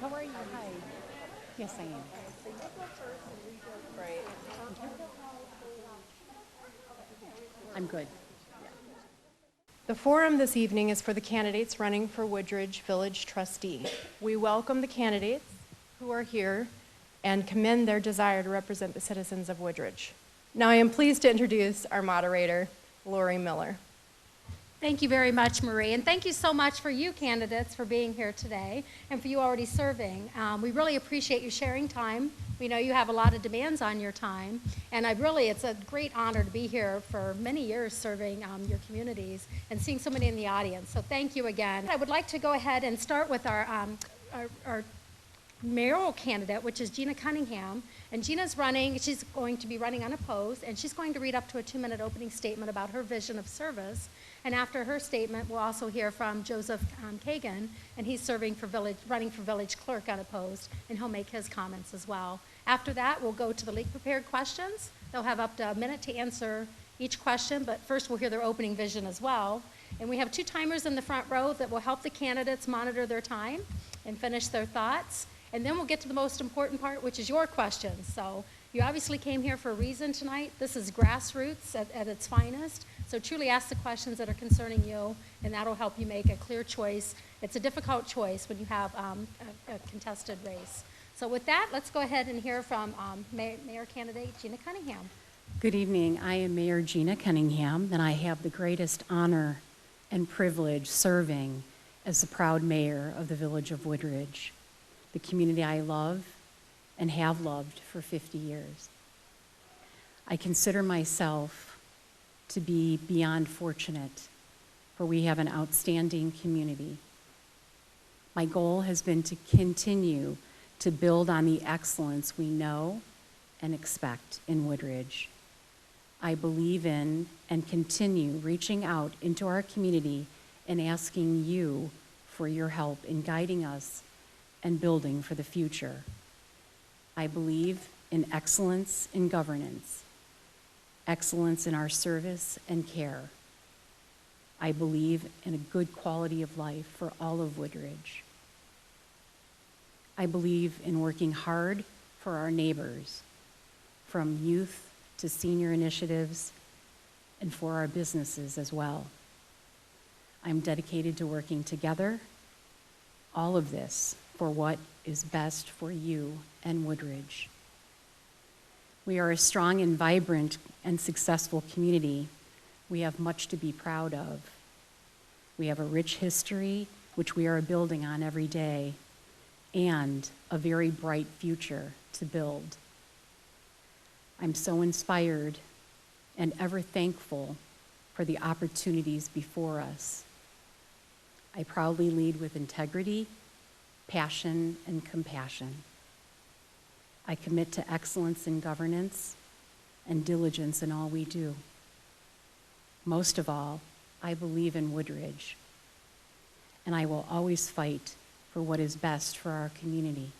how are you? Hi. Yes, I am. Right. I'm good. The forum this evening is for the candidates running for Woodridge Village Trustee. We welcome the candidates who are here and commend their desire to represent the citizens of Woodridge. Now I am pleased to introduce our moderator, Lori Miller. Thank you very much, Marie, and thank you so much for you candidates for being here today and for you already serving. We really appreciate you sharing time. We know you have a lot of demands on your time, and it's a great honor to be here for many years serving your communities and seeing so many in the audience. So thank you again. I would like to go ahead and start with our mayoral candidate, which is Gina Cunningham. And Gina's running, she's going to be running unopposed, and she's going to read up to a 2-minute opening statement about her vision of service. And after her statement, we'll also hear from Joseph Kagan, and he's running for village clerk unopposed, and he'll make his comments as well. After that, we'll go to the league prepared questions. They'll have up to a minute to answer each question, but first we'll hear their opening vision as well. And we have 2 timers in the front row that will help the candidates monitor their time and finish their thoughts. And then we'll get to the most important part, which is your questions. So you obviously came here for a reason tonight. This is grassroots at its finest. So truly ask the questions that are concerning you, and that'll help you make a clear choice. It's a difficult choice when you have a contested race. So with that, let's go ahead and hear from Mayor candidate Gina Cunningham. Good evening. I am Mayor Gina Cunningham, and I have the greatest honor and privilege serving as the proud mayor of the village of Woodridge, the community I love and have loved for 50 years. I consider myself to be beyond fortunate, for we have an outstanding community. My goal has been to continue to build on the excellence we know and expect in Woodridge. I believe in and continue reaching out into our community and asking you for your help in guiding us and building for the future. I believe in excellence in governance, excellence in our service and care. I believe in a good quality of life for all of Woodridge. I believe in working hard for our neighbors, from youth to senior initiatives, and for our businesses as well. I'm dedicated to working together, all of this for what is best for you and Woodridge. We are a strong and vibrant and successful community. We have much to be proud of. We have a rich history, which we are building on every day, and a very bright future to build. I'm so inspired and ever thankful for the opportunities before us. I proudly lead with integrity, passion, and compassion. I commit to excellence in governance and diligence in all we do. Most of all, I believe in Woodridge, and I will always fight for what is best for our community.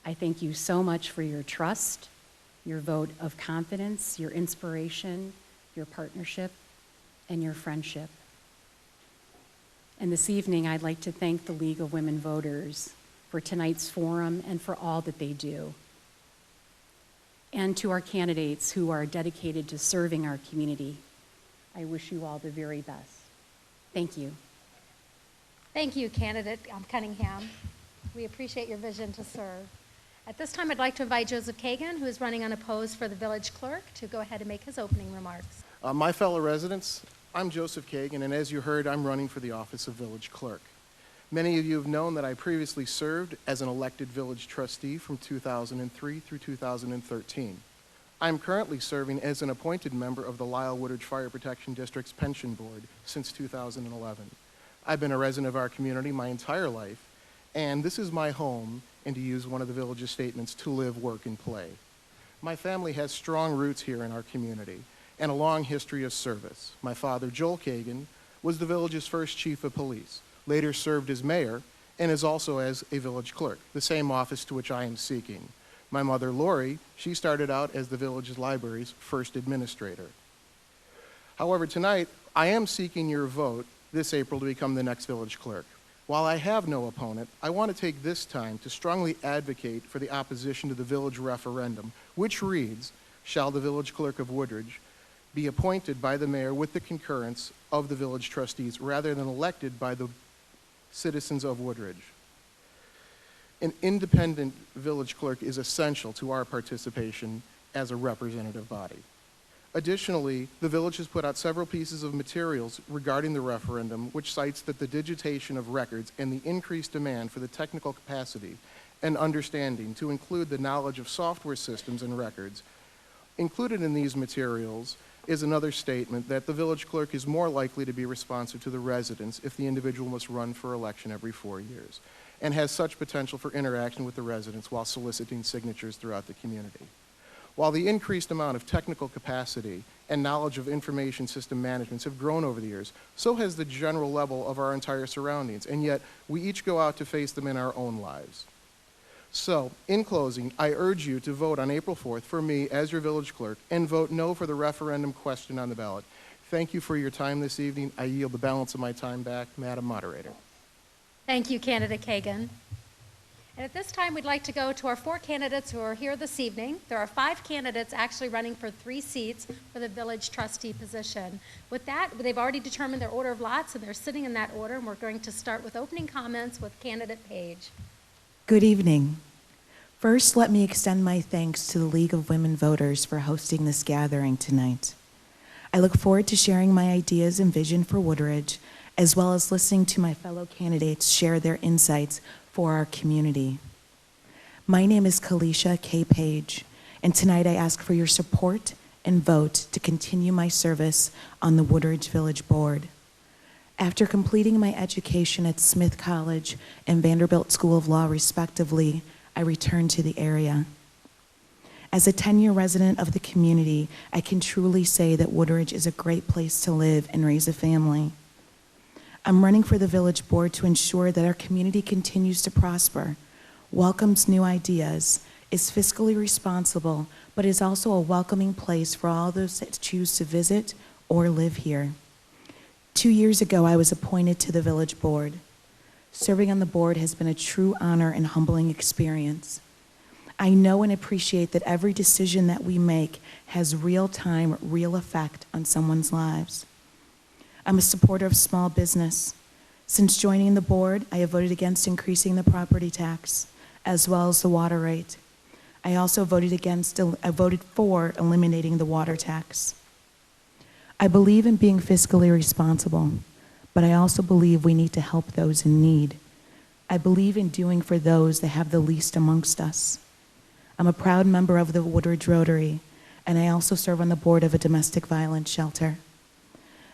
I thank you so much for your trust, your vote of confidence, your inspiration, your partnership, and your friendship. And this evening, I'd like to thank the League of Women Voters for tonight's forum and for all that they do. And to our candidates who are dedicated to serving our community, I wish you all the very best. Thank you. Thank you, candidate Cunningham. We appreciate your vision to serve. At this time, I'd like to invite Joseph Kagan, who is running unopposed for the village clerk, to go ahead and make his opening remarks. My fellow residents, I'm Joseph Kagan, and as you heard, I'm running for the office of village clerk. Many of you have known that I previously served as an elected village trustee from 2003 through 2013. I'm currently serving as an appointed member of the Lisle Woodridge Fire Protection District's pension board since 2011. I've been a resident of our community my entire life, and this is my home, and to use one of the village's statements, to live, work, and play. My family has strong roots here in our community and a long history of service. My father, Joel Kagan, was the village's first chief of police, later served as mayor, and is also as a village clerk, the same office to which I am seeking. My mother, Lori, she started out as the village's library's first administrator. However, tonight, I am seeking your vote this April to become the next village clerk. While I have no opponent, I want to take this time to strongly advocate for the opposition to the village referendum, which reads, "Shall the village clerk of Woodridge be appointed by the mayor with the concurrence of the village trustees rather than elected by the citizens of Woodridge?" An independent village clerk is essential to our participation as a representative body. Additionally, the village has put out several pieces of materials regarding the referendum, which cites that the digitation of records and the increased demand for the technical capacity and understanding to include the knowledge of software systems and records. Included in these materials is another statement that the village clerk is more likely to be responsive to the residents if the individual must run for election every 4 years, and has such potential for interaction with the residents while soliciting signatures throughout the community. While the increased amount of technical capacity and knowledge of information system management have grown over the years, so has the general level of our entire surroundings, and yet we each go out to face them in our own lives. So, in closing, I urge you to vote on April 4th for me as your village clerk and vote no for the referendum question on the ballot. Thank you for your time this evening. I yield the balance of my time back, Madam Moderator. Thank you, Candidate Kagan. And at this time, we'd like to go to our 4 candidates who are here this evening. There are 5 candidates actually running for 3 seats for the village trustee position. With that, they've already determined their order of lots, and they're sitting in that order, and we're going to start with opening comments with Candidate Page. Good evening. First, let me extend my thanks to the League of Women Voters for hosting this gathering tonight. I look forward to sharing my ideas and vision for Woodridge, as well as listening to my fellow candidates share their insights for our community. My name is Kalisha K. Page, and tonight I ask for your support and vote to continue my service on the Woodridge Village Board. After completing my education at Smith College and Vanderbilt School of Law, respectively, I returned to the area. As a 10-year resident of the community, I can truly say that Woodridge is a great place to live and raise a family. I'm running for the village board to ensure that our community continues to prosper, welcomes new ideas, is fiscally responsible, but is also a welcoming place for all those that choose to visit or live here. 2 years ago, I was appointed to the village board. Serving on the board has been a true honor and humbling experience. I know and appreciate that every decision that we make has real-time, real effect on someone's lives. I'm a supporter of small business. Since joining the board, I have voted against increasing the property tax, as well as the water rate. I also voted for eliminating the water tax. I believe in being fiscally responsible, but I also believe we need to help those in need. I believe in doing for those that have the least amongst us. I'm a proud member of the Woodridge Rotary, and I also serve on the board of a domestic violence shelter.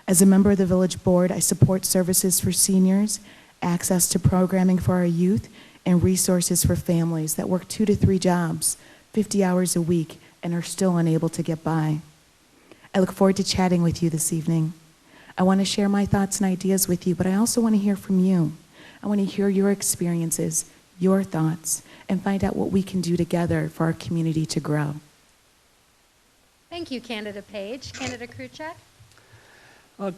As a member of the village board, I support services for seniors, access to programming for our youth, and resources for families that work 2 to 3 jobs, 50 hours a week, and are still unable to get by. I look forward to chatting with you this evening. I want to share my thoughts and ideas with you, but I also want to hear from you. I want to hear your experiences, your thoughts, and find out what we can do together for our community to grow. Thank you, Candidate Page. Candidate Kruchek?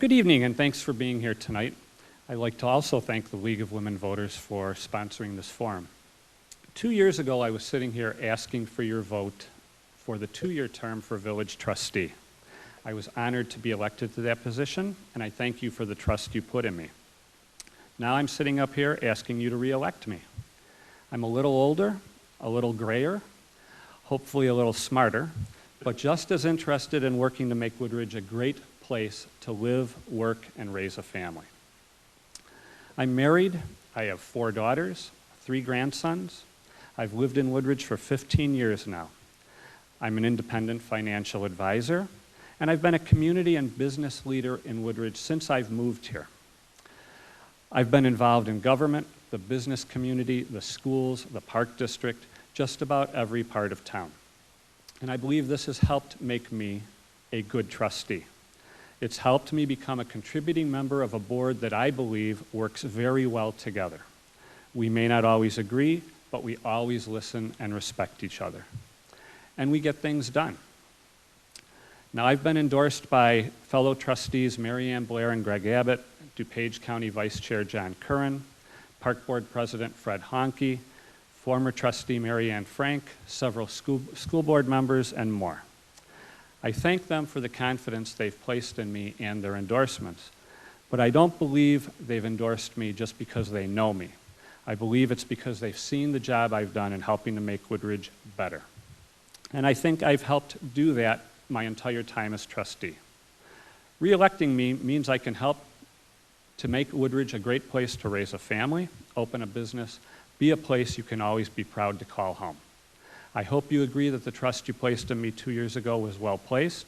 Good evening, and thanks for being here tonight. I'd like to also thank the League of Women Voters for sponsoring this forum. 2 years ago, I was sitting here asking for your vote for the 2-year term for village trustee. I was honored to be elected to that position, and I thank you for the trust you put in me. Now I'm sitting up here asking you to re-elect me. I'm a little older, a little grayer, hopefully a little smarter, but just as interested in working to make Woodridge a great place to live, work, and raise a family. I'm married. I have 4 daughters, 3 grandsons. I've lived in Woodridge for 15 years now. I'm an independent financial advisor, and I've been a community and business leader in Woodridge since I've moved here. I've been involved in government, the business community, the schools, the park district, just about every part of town. And I believe this has helped make me a good trustee. It's helped me become a contributing member of a board that I believe works very well together. We may not always agree, but we always listen and respect each other. And we get things done. Now, I've been endorsed by fellow trustees Mary Ann Blair and Greg Abbott, DuPage County Vice Chair John Curran, Park Board President Fred Honke, former trustee Mary Ann Frank, several school board members, and more. I thank them for the confidence they've placed in me and their endorsements, but I don't believe they've endorsed me just because they know me. I believe it's because they've seen the job I've done in helping to make Woodridge better. And I think I've helped do that my entire time as trustee. Re-electing me means I can help to make Woodridge a great place to raise a family, open a business, be a place you can always be proud to call home. I hope you agree that the trust you placed in me 2 years ago was well placed,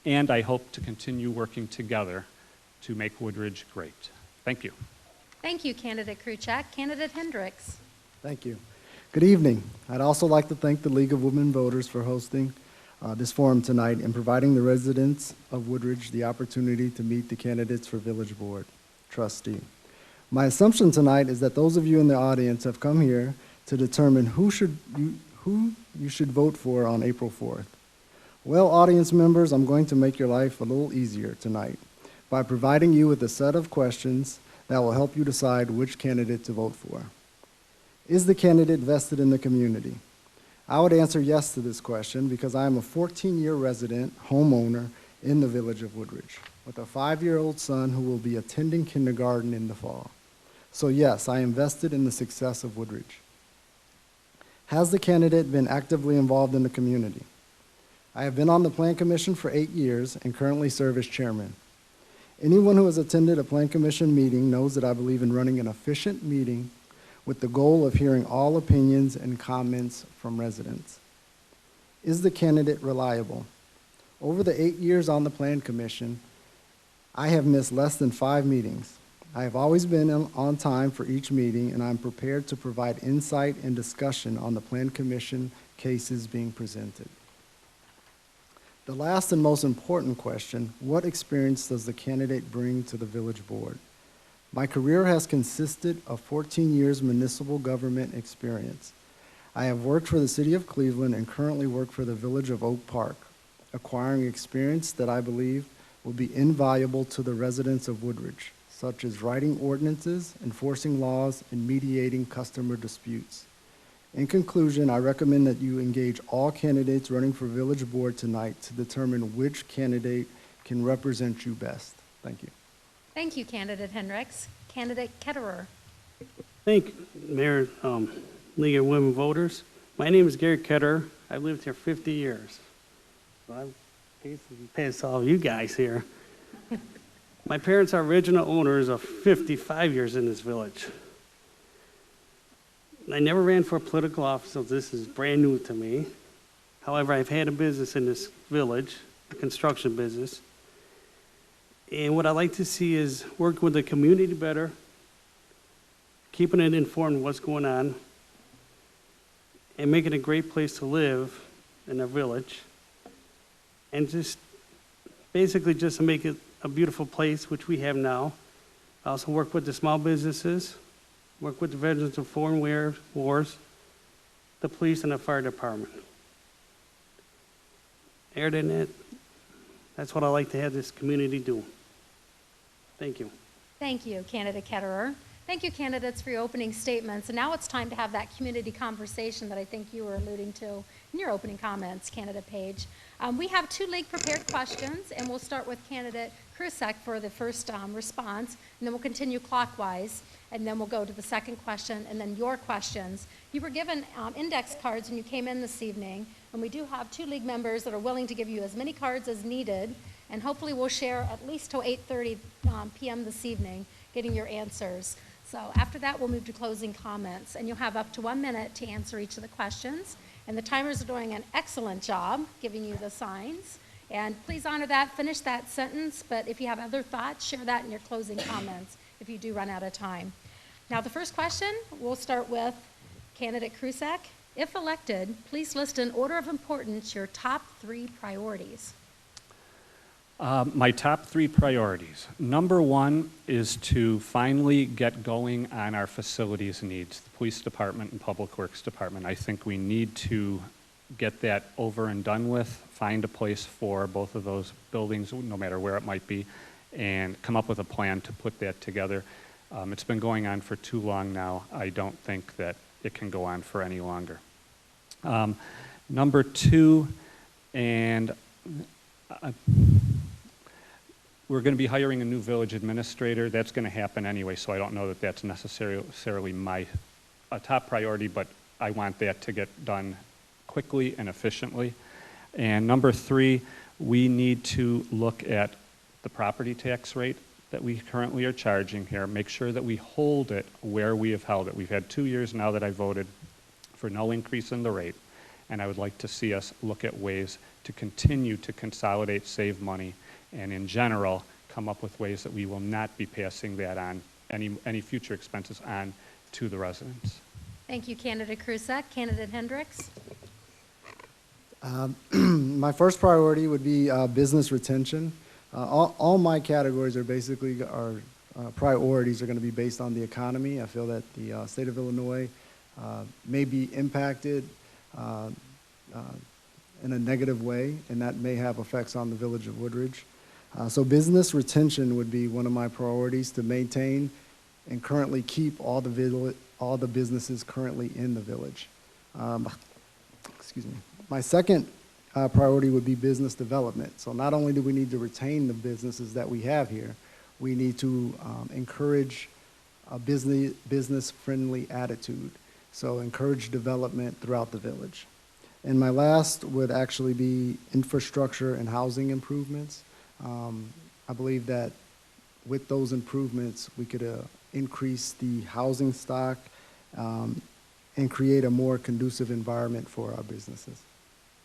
and I hope to continue working together to make Woodridge great. Thank you. Thank you, Candidate Kruchek. Candidate Hendricks. Thank you. Good evening. I'd also like to thank the League of Women Voters for hosting this forum tonight and providing the residents of Woodridge the opportunity to meet the candidates for Village Board Trustee. My assumption tonight is that those of you in the audience have come here to determine who you should vote for on April 4th. Well, audience members, I'm going to make your life a little easier tonight by providing you with a set of questions that will help you decide which candidate to vote for. Is the candidate vested in the community? I would answer yes to this question because I am a 14-year resident homeowner in the village of Woodridge with a 5-year-old son who will be attending kindergarten in the fall. So yes, I am vested in the success of Woodridge. Has the candidate been actively involved in the community? I have been on the Plan Commission for 8 years and currently serve as chairman. Anyone who has attended a Plan Commission meeting knows that I believe in running an efficient meeting with the goal of hearing all opinions and comments from residents. Is the candidate reliable? Over the 8 years on the Plan Commission, I have missed less than 5 meetings. I have always been on time for each meeting, and I'm prepared to provide insight and discussion on the Plan Commission cases being presented. The last and most important question, what experience does the candidate bring to the village board? My career has consisted of 14 years municipal government experience. I have worked for the city of Cleveland and currently work for the village of Oak Park, acquiring experience that I believe will be invaluable to the residents of Woodridge, such as writing ordinances, enforcing laws, and mediating customer disputes. In conclusion, I recommend that you engage all candidates running for village board tonight to determine which candidate can represent you best. Thank you. Thank you, Candidate Hendricks. Candidate Ketterer. Thank you, Mayor, League of Women Voters. My name is Gary Ketterer. I've lived here 50 years. So I'm basically past all of you guys here. My parents are original owners of 55 years in this village. I never ran for a political office, so this is brand new to me. However, I've had a business in this village, a construction business. And what I like to see is working with the community better, keeping it informed of what's going on, and making it a great place to live in our village. And just basically just to make it a beautiful place, which we have now. I also work with the small businesses, work with the veterans of foreign wars, the police, and the fire department. Other than that, that's what I like to have this community do. Thank you. Thank you, Candidate Ketterer. Thank you, candidates, for your opening statements. And now it's time to have that community conversation that I think you were alluding to in your opening comments, Candidate Page. We have 2 league prepared questions, and we'll start with Candidate Krusek for the first response, and then we'll continue clockwise, and then we'll go to the second question, and then your questions. You were given index cards when you came in this evening, and we do have 2 league members that are willing to give you as many cards as needed, and hopefully we'll share at least till 8:30 p.m. this evening, getting your answers. So after that, we'll move to closing comments, and you'll have up to 1 minute to answer each of the questions. And the timers are doing an excellent job giving you the signs. And please honor that, finish that sentence, but if you have other thoughts, share that in your closing comments if you do run out of time. Now, the first question, we'll start with Candidate Krusek. If elected, please list in order of importance your top 3 priorities. My top 3 priorities. Number 1 is to finally get going on our facilities needs, the police department and public works department. I think we need to get that over and done with, find a place for both of those buildings, no matter where it might be, and come up with a plan to put that together. It's been going on for too long now. I don't think that it can go on for any longer. Number two, and we're going to be hiring a new village administrator. That's going to happen anyway, so I don't know that that's necessarily my top priority, but I want that to get done quickly and efficiently. And number three, we need to look at the property tax rate that we currently are charging here, make sure that we hold it where we have held it. We've had 2 years now that I voted for no increase in the rate, and I would like to see us look at ways to continue to consolidate, save money, and in general, come up with ways that we will not be passing that on, any future expenses on to the residents. Thank you, Candidate Krusek. Candidate Hendricks? My first priority would be business retention. All my categories are basically, priorities are going to be based on the economy. I feel that the state of Illinois may be impacted in a negative way, and that may have effects on the village of Woodridge. So business retention would be one of my priorities, to maintain and currently keep all the businesses currently in the village. Excuse me. My second priority would be business development. So not only do we need to retain the businesses that we have here, we need to encourage a business-friendly attitude. So encourage development throughout the village. And my last would actually be infrastructure and housing improvements. I believe that with those improvements, we could increase the housing stock and create a more conducive environment for our businesses.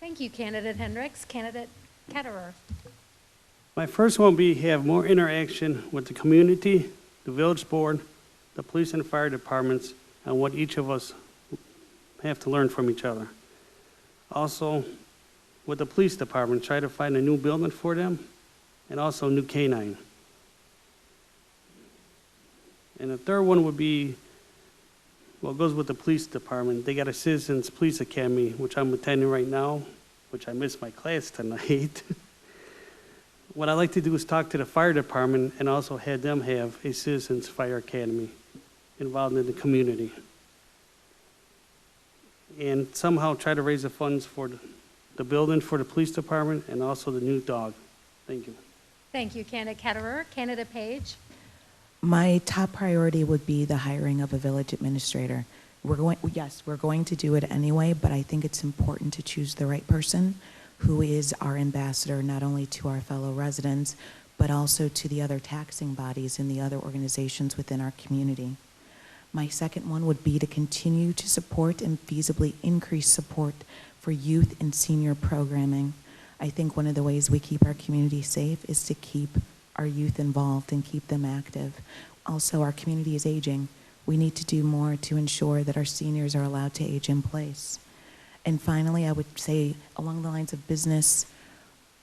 Thank you, Candidate Hendricks. Candidate Ketterer? My first one will be have more interaction with the community, the village board, the police and fire departments, and what each of us have to learn from each other. Also, with the police department, try to find a new building for them, and also a new canine. And the third one would be, well, it goes with the police department. They got a Citizens Police Academy, which I'm attending right now, which I missed my class tonight. What I like to do is talk to the fire department and also have them have a Citizens Fire Academy involved in the community. And somehow try to raise the funds for the building for the police department and also the new dog. Thank you. Thank you, Candidate Ketterer. Candidate Page? My top priority would be the hiring of a village administrator. We're going to do it anyway, but I think it's important to choose the right person who is our ambassador, not only to our fellow residents, but also to the other taxing bodies and the other organizations within our community. My second one would be to continue to support and feasibly increase support for youth and senior programming. I think one of the ways we keep our community safe is to keep our youth involved and keep them active. Also, our community is aging. We need to do more to ensure that our seniors are allowed to age in place. And finally, I would say along the lines of business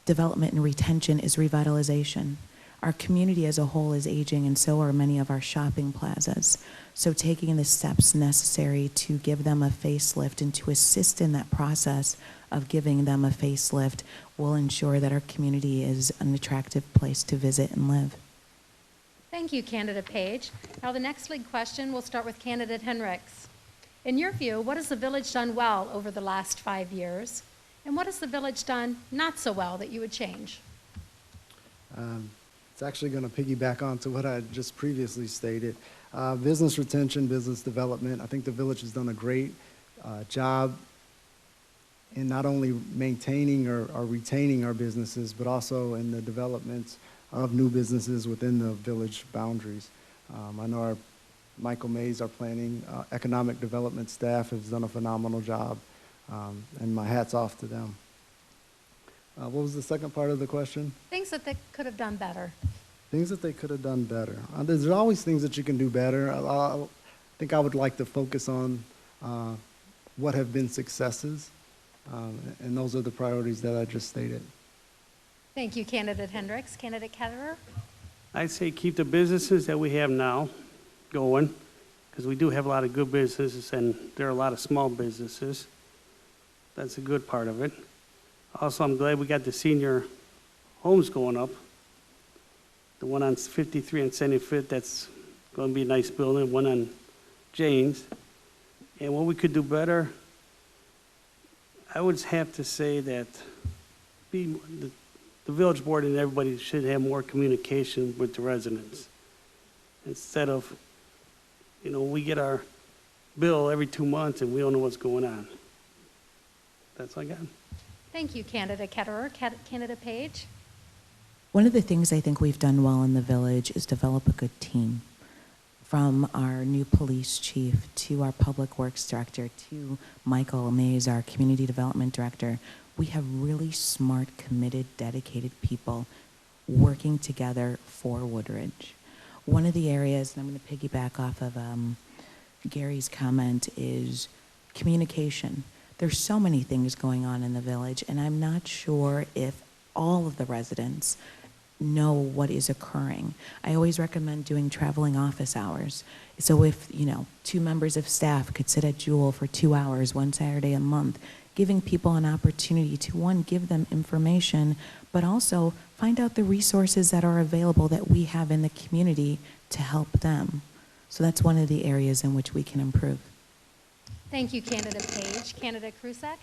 development and retention is revitalization. Our community as a whole is aging, and so are many of our shopping plazas. So taking the steps necessary to give them a facelift and to assist in that process of giving them a facelift will ensure that our community is an attractive place to visit and live. Thank you, Candidate Page. Now the next lead question, we'll start with Candidate Hendricks. In your view, what has the village done well over the last 5 years? And what has the village done not so well that you would change? It's actually going to piggyback on to what I just previously stated. Business retention, business development. I think the village has done a great job in not only maintaining or retaining our businesses, but also in the development of new businesses within the village boundaries. I know our Michael Mays, our planning economic development staff, has done a phenomenal job, and my hat's off to them. What was the second part of the question? Things that they could have done better. Things that they could have done better. There's always things that you can do better. I think I would like to focus on what have been successes, and those are the priorities that I just stated. Thank you, Candidate Hendricks. Candidate Ketterer? I'd say keep the businesses that we have now going, because we do have a lot of good businesses and there are a lot of small businesses. That's a good part of it. Also, I'm glad we got the senior homes going up. The one on 53 and 75th, that's going to be a nice building, one on James. And what we could do better, I would have to say that the village board and everybody should have more communication with the residents. Instead of, we get our bill every 2 months and we don't know what's going on. That's all I got. Thank you, Candidate Ketterer. Candidate Page? One of the things I think we've done well in the village is develop a good team. From our new police chief to our public works director to Michael Mays, our community development director, we have really smart, committed, dedicated people working together for Woodridge. One of the areas, and I'm going to piggyback off of Gary's comment, is communication. There's so many things going on in the village, and I'm not sure if all of the residents know what is occurring. I always recommend doing traveling office hours. So if, 2 members of staff could sit at Jewel for 2 hours one Saturday a month, giving people an opportunity to, one, give them information, but also find out the resources that are available that we have in the community to help them. So that's one of the areas in which we can improve. Thank you, Candidate Page. Candidate Krusek?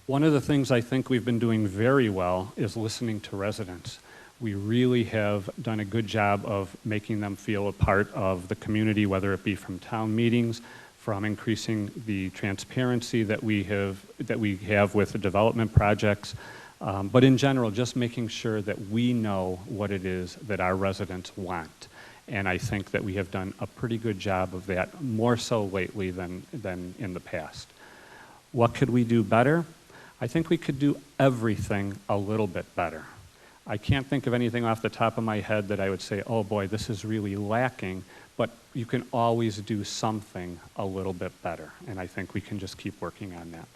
One of the things I think we've been doing very well is listening to residents. We really have done a good job of making them feel a part of the community, whether it be from town meetings, from increasing the transparency that we have with the development projects, but in general, just making sure that we know what it is that our residents want. And I think that we have done a pretty good job of that, more so lately than in the past. What could we do better? I think we could do everything a little bit better. I can't think of anything off the top of my head that I would say, oh boy, this is really lacking, but you can always do something a little bit better, and I think we can just keep working on that.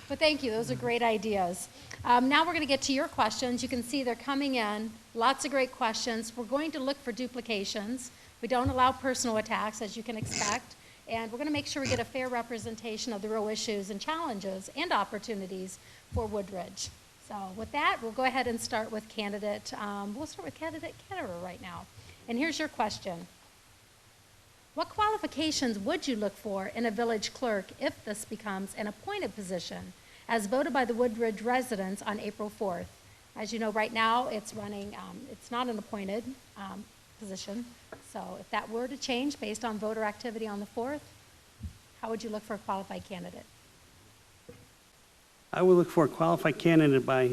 Well, thank you. Those are great ideas. Now we're going to get to your questions. You can see they're coming in. Lots of great questions. We're going to look for duplications. We don't allow personal attacks, as you can expect, and we're going to make sure we get a fair representation of the real issues and challenges and opportunities for Woodridge. So with that, we'll go ahead and start with Candidate Ketterer right now. And here's your question. What qualifications would you look for in a village clerk if this becomes an appointed position, as voted by the Woodridge residents on April 4th? As you know, right now, it's running, it's not an appointed position. So if that were to change based on voter activity on the 4th, how would you look for a qualified candidate? I would look for a qualified candidate by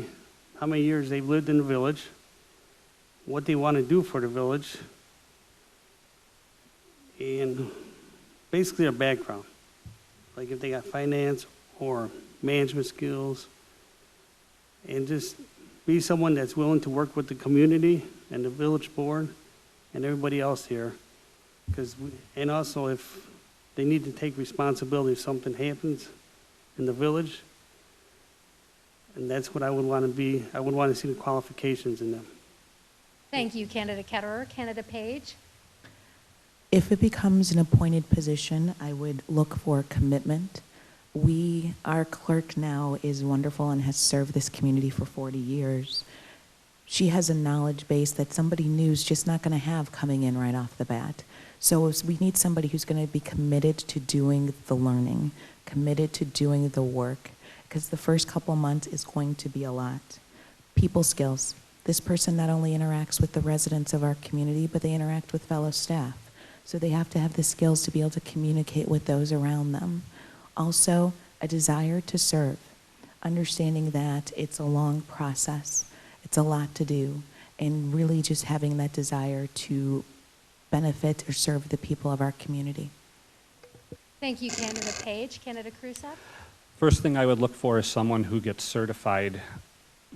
how many years they've lived in the village, what they want to do for the village, and basically their background. Like if they got finance or management skills, and just be someone that's willing to work with the community and the village board and everybody else here. And also if they need to take responsibility if something happens in the village. And that's what I would want to be. I would want to see the qualifications in them. Thank you, Candidate Ketterer. Candidate Page? If it becomes an appointed position, I would look for commitment. Our clerk now is wonderful and has served this community for 40 years. She has a knowledge base that somebody new is just not going to have coming in right off the bat. So we need somebody who's going to be committed to doing the learning, committed to doing the work, because the first couple months is going to be a lot. People skills. This person not only interacts with the residents of our community, but they interact with fellow staff. So they have to have the skills to be able to communicate with those around them. Also, a desire to serve, understanding that it's a long process, it's a lot to do, and really just having that desire to benefit or serve the people of our community. Thank you, Candidate Page. Candidate Krusek? First thing I would look for is someone who gets certified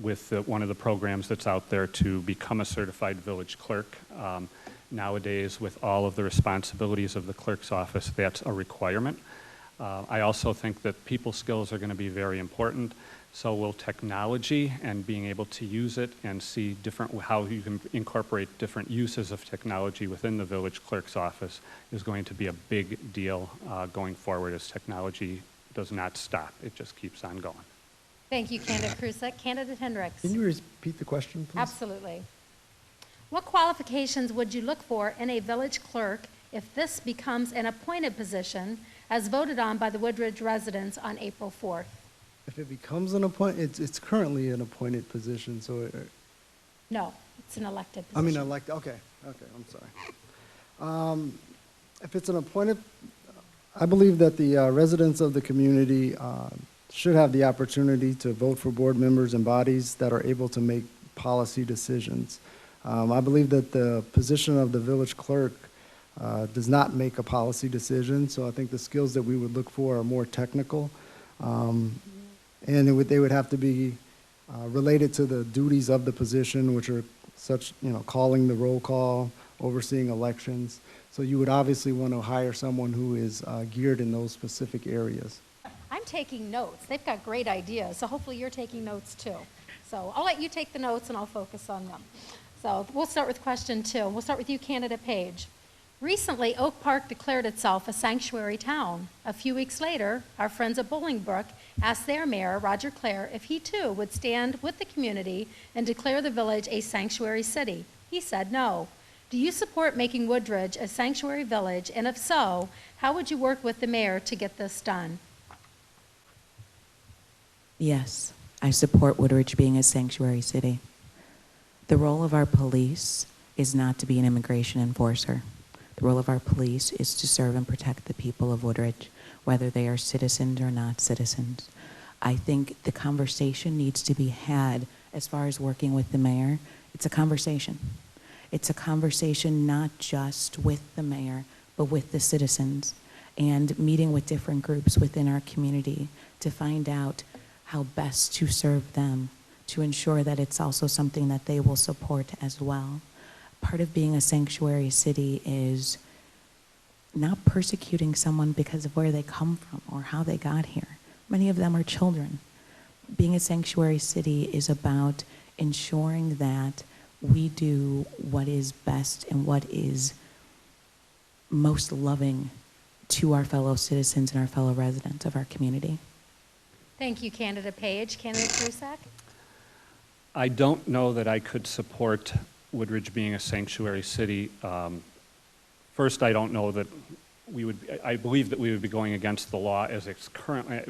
with one of the programs that's out there to become a certified village clerk. Nowadays, with all of the responsibilities of the clerk's office, that's a requirement. I also think that people skills are going to be very important. So will technology, and being able to use it and see how you can incorporate different uses of technology within the village clerk's office is going to be a big deal going forward, as technology does not stop. It just keeps on going. Thank you, Candidate Krusek. Candidate Hendricks? Can you repeat the question, please? Absolutely. What qualifications would you look for in a village clerk if this becomes an appointed position as voted on by the Woodridge residents on April 4th? If it becomes an it's currently an appointed position, so, No, it's an elected I position. mean, okay, I'm sorry. If it's an appointed, I believe that the residents of the community should have the opportunity to vote for board members and bodies that are able to make policy decisions. I believe that the position of the village clerk does not make a policy decision, so I think the skills that we would look for are more technical. And they would have to be related to the duties of the position, which are such, calling the roll call, overseeing elections. So you would obviously want to hire someone who is geared in those specific areas. I'm taking notes. They've got great ideas, so hopefully you're taking notes too. So I'll let you take the notes and I'll focus on them. So we'll start with question 2. We'll start with you, candidate Page. Recently, Oak Park declared itself a sanctuary town. A few weeks later, our friends at Bolingbrook asked their mayor, Roger Clare, if he too would stand with the community and declare the village a sanctuary city. He said no. Do you support making Woodridge a sanctuary village? And if so, how would you work with the mayor to get this done? Yes, I support Woodridge being a sanctuary city. The role of our police is not to be an immigration enforcer. The role of our police is to serve and protect the people of Woodridge, whether they are citizens or not citizens. I think the conversation needs to be had as far as working with the mayor. It's a conversation. It's a conversation not just with the mayor, but with the citizens, and meeting with different groups within our community to find out how best to serve them, to ensure that it's also something that they will support as well. Part of being a sanctuary city is not persecuting someone because of where they come from or how they got here. Many of them are children. Being a sanctuary city is about ensuring that we do what is best and what is most loving to our fellow citizens and our fellow residents of our community. Thank you, candidate Page. Candidate Krusak? I don't know that I could support Woodridge being a sanctuary city. First, I don't know that I believe that we would be going against the law as it's currently,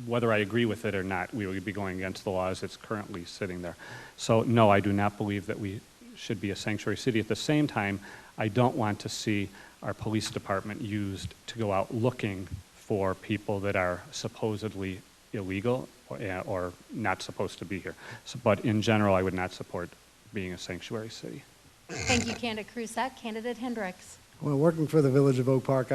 whether I agree with it or not, we would be going against the law as it's currently sitting there. So no, I do not believe that we should be a sanctuary city. At the same time, I don't want to see our police department used to go out looking for people that are supposedly illegal or not supposed to be here. So, but in general, I would not support being a sanctuary city. Thank you, candidate Krusak. Candidate Hendricks? Well, working for the Village of Oak Park,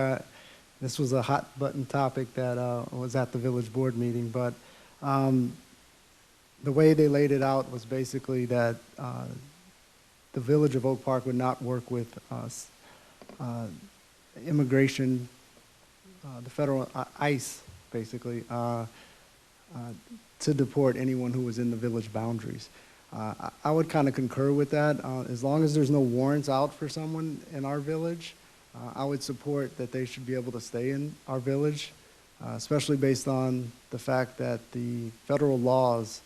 this was a hot button topic that was at the village board meeting, but the way they laid it out was basically that the Village of Oak Park would not work with immigration, the federal ICE, basically, to deport anyone who was in the village boundaries. I would kind of concur with that. As long as there's no warrants out for someone in our village, I would support that they should be able to stay in our village, especially based on the fact that the federal laws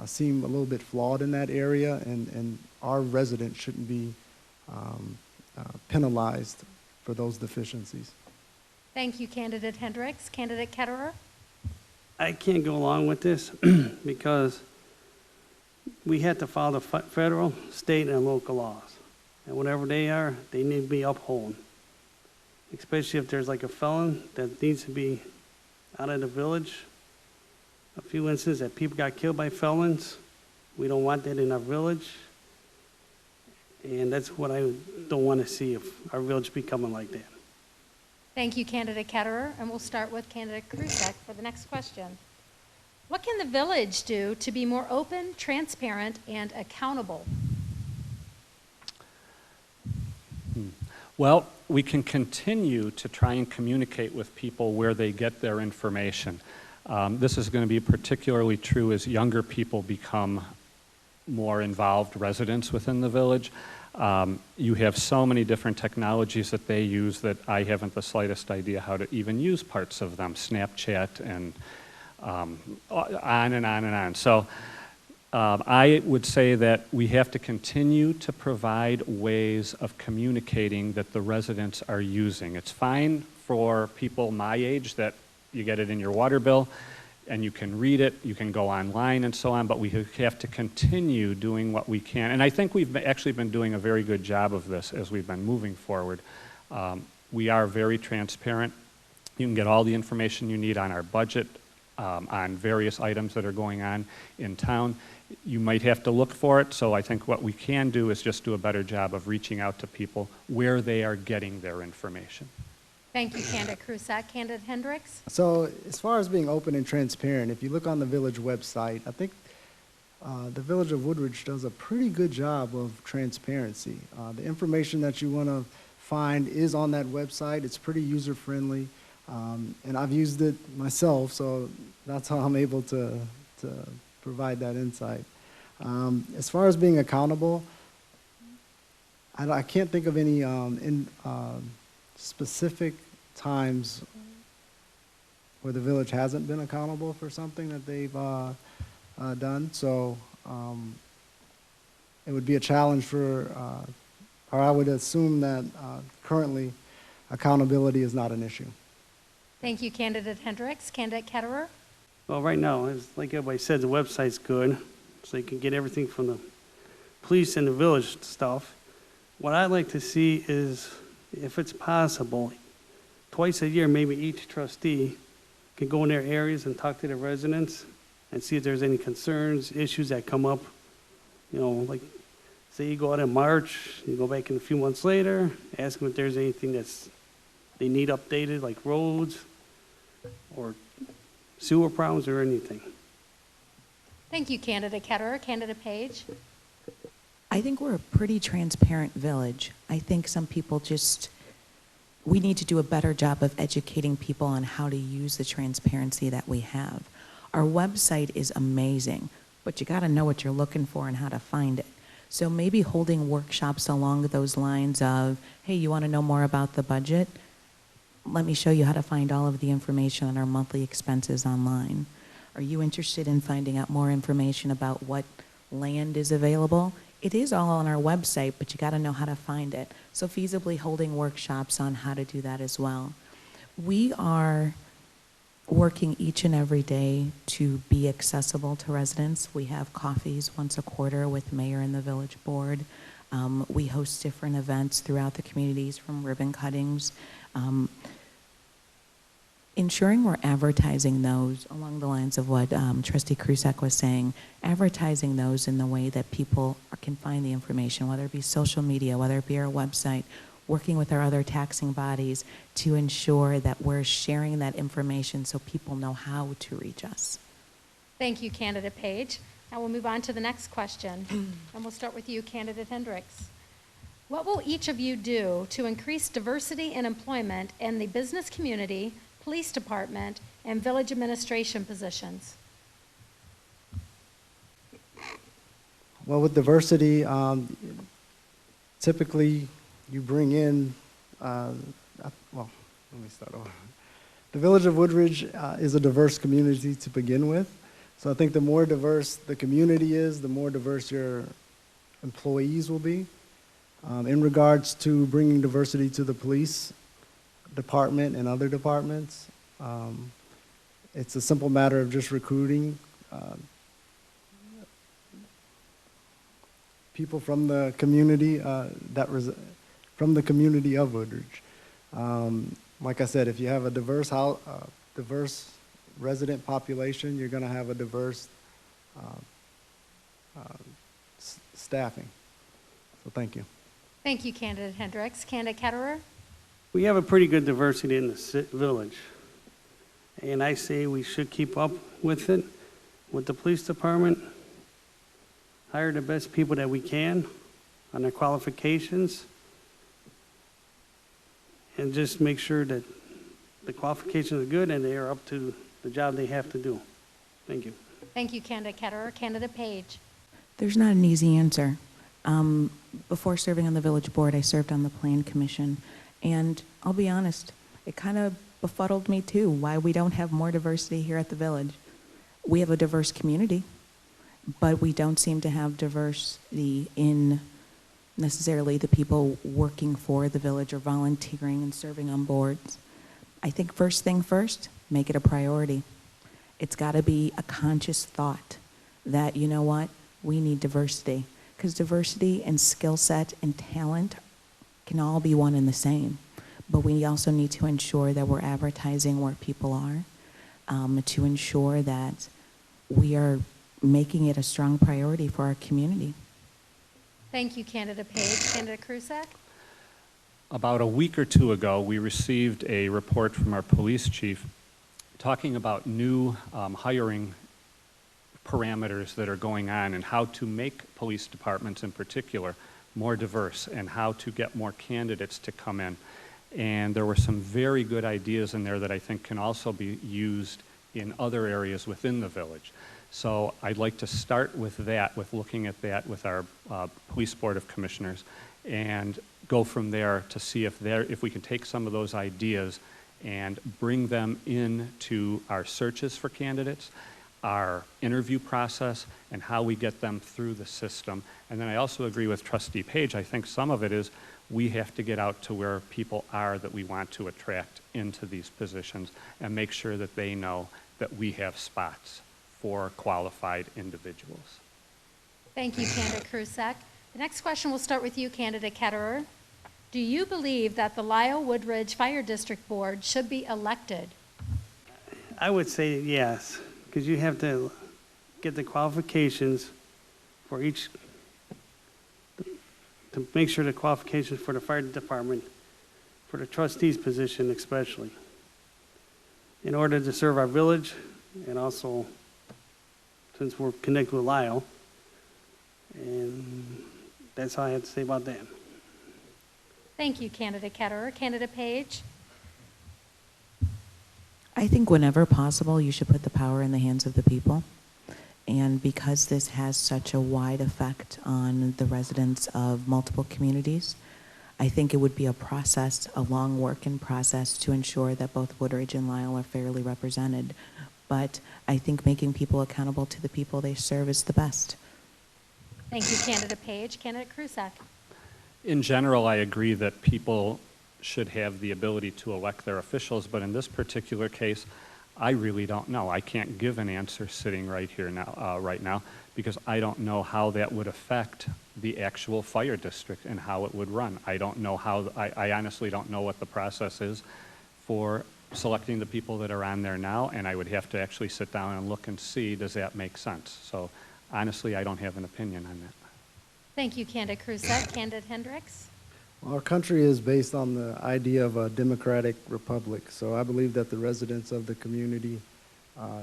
seem a little bit flawed in that area, and our residents shouldn't be penalized for those deficiencies. Thank you, candidate Hendricks. Candidate Ketterer? I can't go along with this because we have to follow the federal, state, and local laws. And whatever they are, they need to be upheld. Especially if there's like a felon that needs to be out of the village. A few instances that people got killed by felons. We don't want that in our village. And that's what I don't want to see, if our village becoming like that. Thank you, candidate Ketterer. And we'll start with candidate Krusak for the next question. What can the village do to be more open, transparent, and accountable? Well, we can continue to try and communicate with people where they get their information. This is going to be particularly true as younger people become more involved residents within the village. You have so many different technologies that they use that I haven't the slightest idea how to even use parts of them, Snapchat and on and on and on. So I would say that we have to continue to provide ways of communicating that the residents are using. It's fine for people my age that you get it in your water bill and you can read it, you can go online and so on, but we have to continue doing what we can. And I think we've actually been doing a very good job of this as we've been moving forward. We are very transparent. You can get all the information you need on our budget, on various items that are going on in town. You might have to look for it, so I think what we can do is just do a better job of reaching out to people where they are getting their information. Thank you, Candidate Krusak. Candidate Hendricks? So as far as being open and transparent, if you look on the village website, I think the Village of Woodridge does a pretty good job of transparency. The information that you want to find is on that website. It's pretty user-friendly, and I've used it myself, so that's how I'm able to provide that insight. As far as being accountable, I can't think of any specific times where the village hasn't been accountable for something that they've done. So it would be a challenge for, or I would assume that currently accountability is not an issue. Thank you, Candidate Hendricks. Candidate Ketterer? Well, right now, as like everybody said, the website's good, so you can get everything from the police and the village stuff. What I'd like to see is, if it's possible, twice a year, maybe each trustee can go in their areas and talk to the residents and see if there's any concerns, issues that come up. You know, like, say you go out in March, you go back in a few months later, ask them if there's anything that's they need updated, like roads or sewer problems or anything. Thank you, Candidate Ketterer. Candidate Page? I think we're a pretty transparent village. I think some people we need to do a better job of educating people on how to use the transparency that we have. Our website is amazing, but you got to know what you're looking for and how to find it. So maybe holding workshops along those lines of, hey, you want to know more about the budget? Let me show you how to find all of the information on our monthly expenses online. Are you interested in finding out more information about what land is available? It is all on our website, but you got to know how to find it. So feasibly holding workshops on how to do that as well. We are working each and every day to be accessible to residents. We have coffees once a quarter with the mayor and the village board. We host different events throughout the communities, from ribbon cuttings. Ensuring we're advertising those along the lines of what Trustee Krusak was saying, advertising those in the way that people can find the information, whether it be social media, whether it be our website, working with our other taxing bodies to ensure that we're sharing that information so people know how to reach us. Thank you, Candidate Page. Now we'll move on to the next question, and we'll start with you, Candidate Hendricks. What will each of you do to increase diversity and employment in the business community, police department, and village administration positions? Well, with diversity, typically you bring in, well, let me start over. The Village of Woodridge is a diverse community to begin with. So I think the more diverse the community is, the more diverse your employees will be. In regards to bringing diversity to the police department and other departments, it's a simple matter of just recruiting people from the community from the community of Woodridge. Like I said, if you have a diverse resident population, you're going to have a diverse staffing. So thank you. Thank you, Candidate Hendricks. Candidate Ketterer? We have a pretty good diversity in the village, and I say we should keep up with it, with the police department, hire the best people that we can on their qualifications, and just make sure that the qualifications are good and they are up to the job they have to do. Thank you. Thank you, Candidate Ketterer. Candidate Page? There's not an easy answer. Before serving on the village board, I served on the plan commission, and I'll be honest, it kind of befuddled me too, why we don't have more diversity here at the village. We have a diverse community, but we don't seem to have diversity in necessarily the people working for the village or volunteering and serving on boards. I think first thing first, make it a priority. It's got to be a conscious thought that, you know what, we need diversity. Because diversity and skill set and talent can all be one and the same. But we also need to ensure that we're advertising where people are, to ensure that we are making it a strong priority for our community. Thank you, Candidate Page. Candidate Krusak? About a week or two ago, we received a report from our police chief talking about new hiring parameters that are going on and how to make police departments in particular more diverse and how to get more candidates to come in. And there were some very good ideas in there that I think can also be used in other areas within the village. So I'd like to start with that, with looking at that with our Police Board of Commissioners, and go from there to see if we can take some of those ideas and bring them into our searches for candidates, our interview process, and how we get them through the system. And then I also agree with Trustee Page. I think some of it is we have to get out to where people are that we want to attract into these positions and make sure that they know that we have spots for qualified individuals. Thank you, Candidate Krusak. The next question will start with you, Candidate Ketterer. Do you believe that the Lisle Woodridge Fire District Board should be elected? I would say yes, because you have to get the qualifications for each, to make sure the qualifications for the fire department, for the trustees position especially, in order to serve our village, and also since we're connected with Lisle. And that's all I have to say about that. Thank you, Candidate Ketterer. Candidate Page? I think whenever possible, you should put the power in the hands of the people. And because this has such a wide effect on the residents of multiple communities, I think it would be a process, a long working process to ensure that both Woodridge and Lisle are fairly represented. But I think making people accountable to the people they serve is the best. Thank you, Candidate Page. Candidate Krusak? In general, I agree that people should have the ability to elect their officials, but in this particular case, I really don't know. I can't give an answer sitting right here now, right now, because I don't know how that would affect the actual fire district and how it would run. I don't know how, I honestly don't know what the process is for selecting the people that are on there now, and I would have to actually sit down and look and see, does that make sense? So honestly, I don't have an opinion on that. Thank you, Candidate Krusak. Candidate Hendricks? Our country is based on the idea of a democratic republic, so I believe that the residents of the community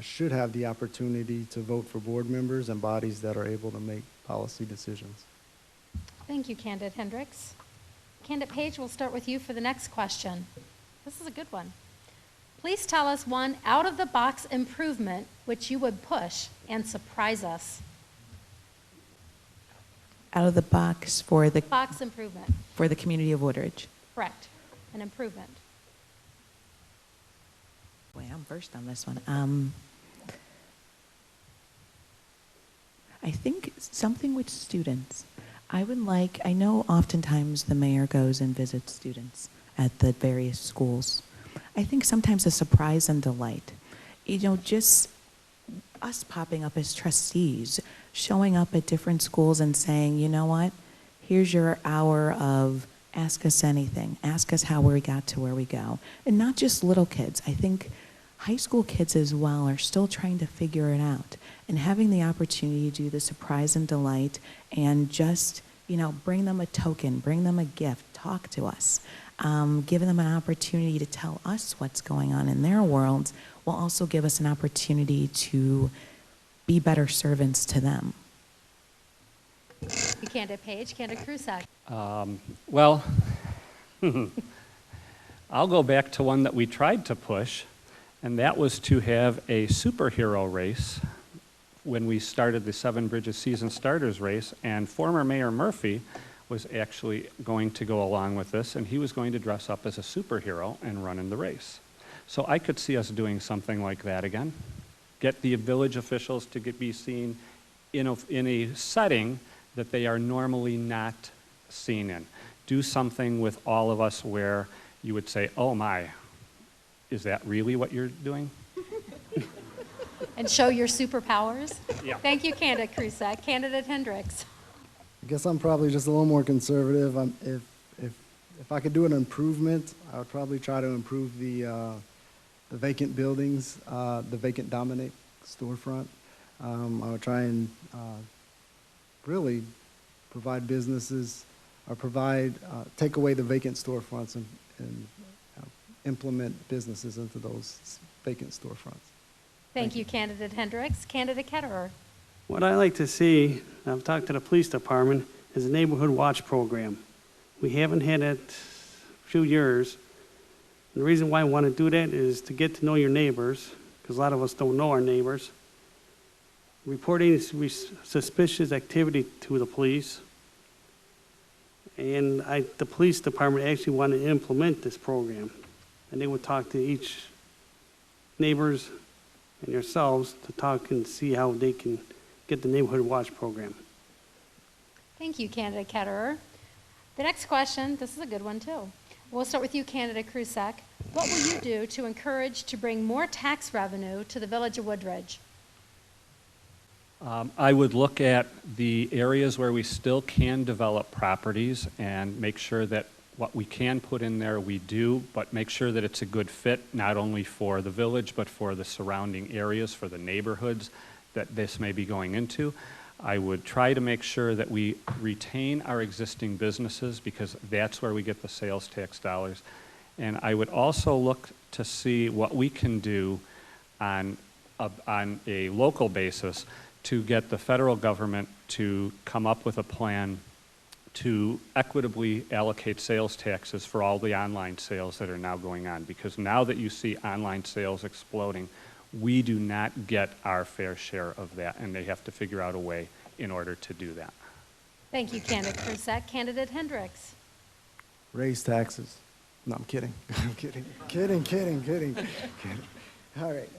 should have the opportunity to vote for board members and bodies that are able to make policy decisions. Thank you, Candidate Hendricks. Candidate Page, we'll start with you for the next question. This is a good one. Please tell us one out-of-the-box improvement which you would push and surprise us. Out of the box for the Box improvement. for the community of Woodridge. Correct. An improvement. Boy, I'm first on this one. I think something with students. I know oftentimes the mayor goes and visits students at the various schools. I think sometimes a surprise and delight. Just us popping up as trustees, showing up at different schools and saying, you know what, here's your hour of ask us anything, ask us how we got to where we go. And not just little kids. I think high school kids as well are still trying to figure it out. And having the opportunity to do the surprise and delight and just, bring them a token, bring them a gift, talk to us, giving them an opportunity to tell us what's going on in their worlds will also give us an opportunity to be better servants to them. You Candidate Page. Candidate Krusak? Well, I'll go back to one that we tried to push, and that was to have a superhero race when we started the Seven Bridges Season Starters race, and former Mayor Murphy was actually going to go along with this, and he was going to dress up as a superhero and run in the race. So I could see us doing something like that again. Get the village officials to be seen in a setting that they are normally not seen in. Do something with all of us where you would say, oh my, is that really what you're doing? And show your superpowers. Yeah. Thank you, Candidate Krusek. Candidate Hendricks. I guess I'm probably just a little more conservative. If I could do an improvement, I would probably try to improve the vacant buildings, the vacant Dominic storefront. I would try and really provide businesses, or take away the vacant storefronts and implement businesses into those vacant storefronts. Thank you, Candidate Hendricks. Candidate Ketterer. What I like to see, I've talked to the police department, is a neighborhood watch program. We haven't had it a few years. And the reason why I want to do that is to get to know your neighbors, because a lot of us don't know our neighbors. Reporting suspicious activity to the police. And the police department actually want to implement this program. And they would talk to each neighbors and yourselves to talk and see how they can get the neighborhood watch program. Thank you, Candidate Ketterer. The next question, this is a good one too. We'll start with you, Candidate Krusek. What will you do to encourage to bring more tax revenue to the village of Woodridge? I would look at the areas where we still can develop properties and make sure that what we can put in there we do, but make sure that it's a good fit, not only for the village, but for the surrounding areas, for the neighborhoods that this may be going into. I would try to make sure that we retain our existing businesses, because that's where we get the sales tax dollars. And I would also look to see what we can do on a local basis to get the federal government to come up with a plan to equitably allocate sales taxes for all the online sales that are now going on. Because now that you see online sales exploding, we do not get our fair share of that, and they have to figure out a way in order to do that. Thank you, Candidate Krusek. Candidate Hendricks. Raise taxes. No, I'm kidding. I'm kidding. Kidding. All right.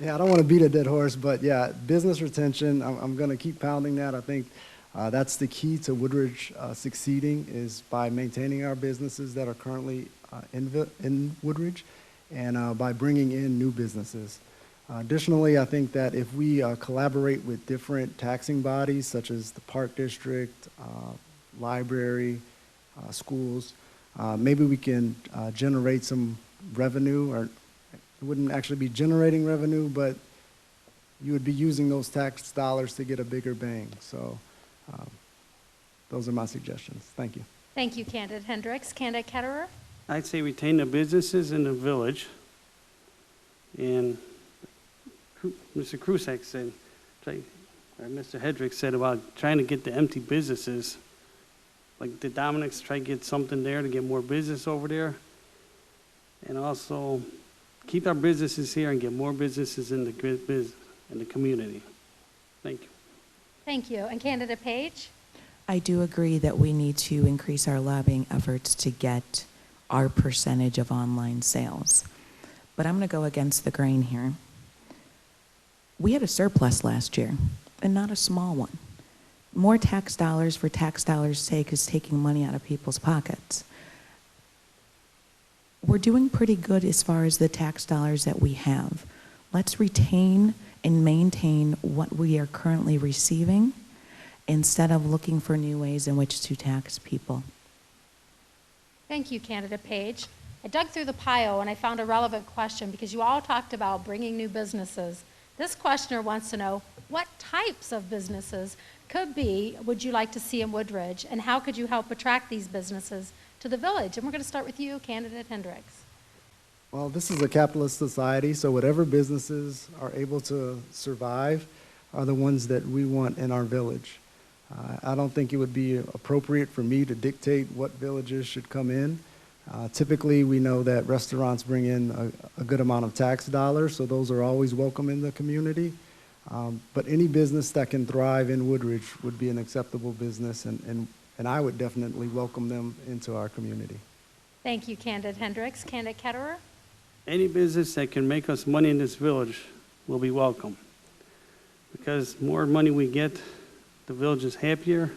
Yeah, I don't want to beat a dead horse, but yeah, business retention, I'm going to keep pounding that. I think that's the key to Woodridge succeeding, is by maintaining our businesses that are currently in Woodridge, and by bringing in new businesses. Additionally, I think that if we collaborate with different taxing bodies, such as the Park District, library, schools, maybe we can generate some revenue, or it wouldn't actually be generating revenue, but you would be using those tax dollars to get a bigger bang. So those are my suggestions. Thank you. Thank you, Candidate Hendricks. Candidate Ketterer. I'd say retain the businesses in the village. And Mr. Krusek said, or Mr. Hedrick said about trying to get the empty businesses, like the Dominics, try to get something there to get more business over there. And also keep our businesses here and get more businesses in the community. Thank you. Thank you. And Candidate Page. I do agree that we need to increase our lobbying efforts to get our percentage of online sales. But I'm going to go against the grain here. We had a surplus last year, and not a small one. More tax dollars for tax dollars' sake is taking money out of people's pockets. We're doing pretty good as far as the tax dollars that we have. Let's retain and maintain what we are currently receiving instead of looking for new ways in which to tax people. Thank you, Candidate Page. I dug through the pile and I found a relevant question, because you all talked about bringing new businesses. This questioner wants to know, what types of businesses would you like to see in Woodridge, and how could you help attract these businesses to the village? And we're going to start with you, Candidate Hendricks. Well, this is a capitalist society, so whatever businesses are able to survive are the ones that we want in our village. I don't think it would be appropriate for me to dictate what villages should come in. Typically, we know that restaurants bring in a good amount of tax dollars, so those are always welcome in the community. But any business that can thrive in Woodridge would be an acceptable business, and I would definitely welcome them into our community. Thank you, Candidate Hendricks. Candidate Ketterer. Any business that can make us money in this village will be welcome. because more money we get, the village is happier,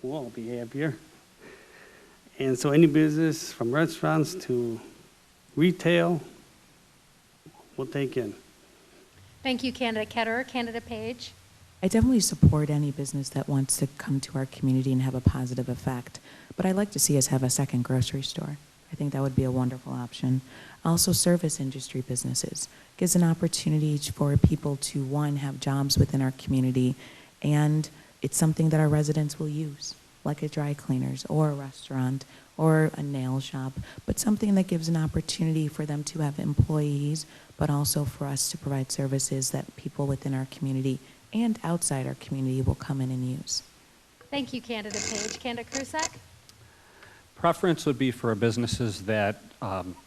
we'll all be happier. And so any business, from restaurants to retail, we'll take in. Thank you, Candidate Ketterer. Candidate Page. I definitely support any business that wants to come to our community and have a positive effect, but I'd like to see us have a second grocery store. I think that would be a wonderful option. Also, service industry businesses gives an opportunity for people to, one, have jobs within our community, and it's something that our residents will use, like a dry cleaners or a restaurant or a nail shop, but something that gives an opportunity for them to have employees, but also for us to provide services that people within our community and outside our community will come in and use. Thank you, Candidate Page. Candidate Krusek. Preference would be for businesses that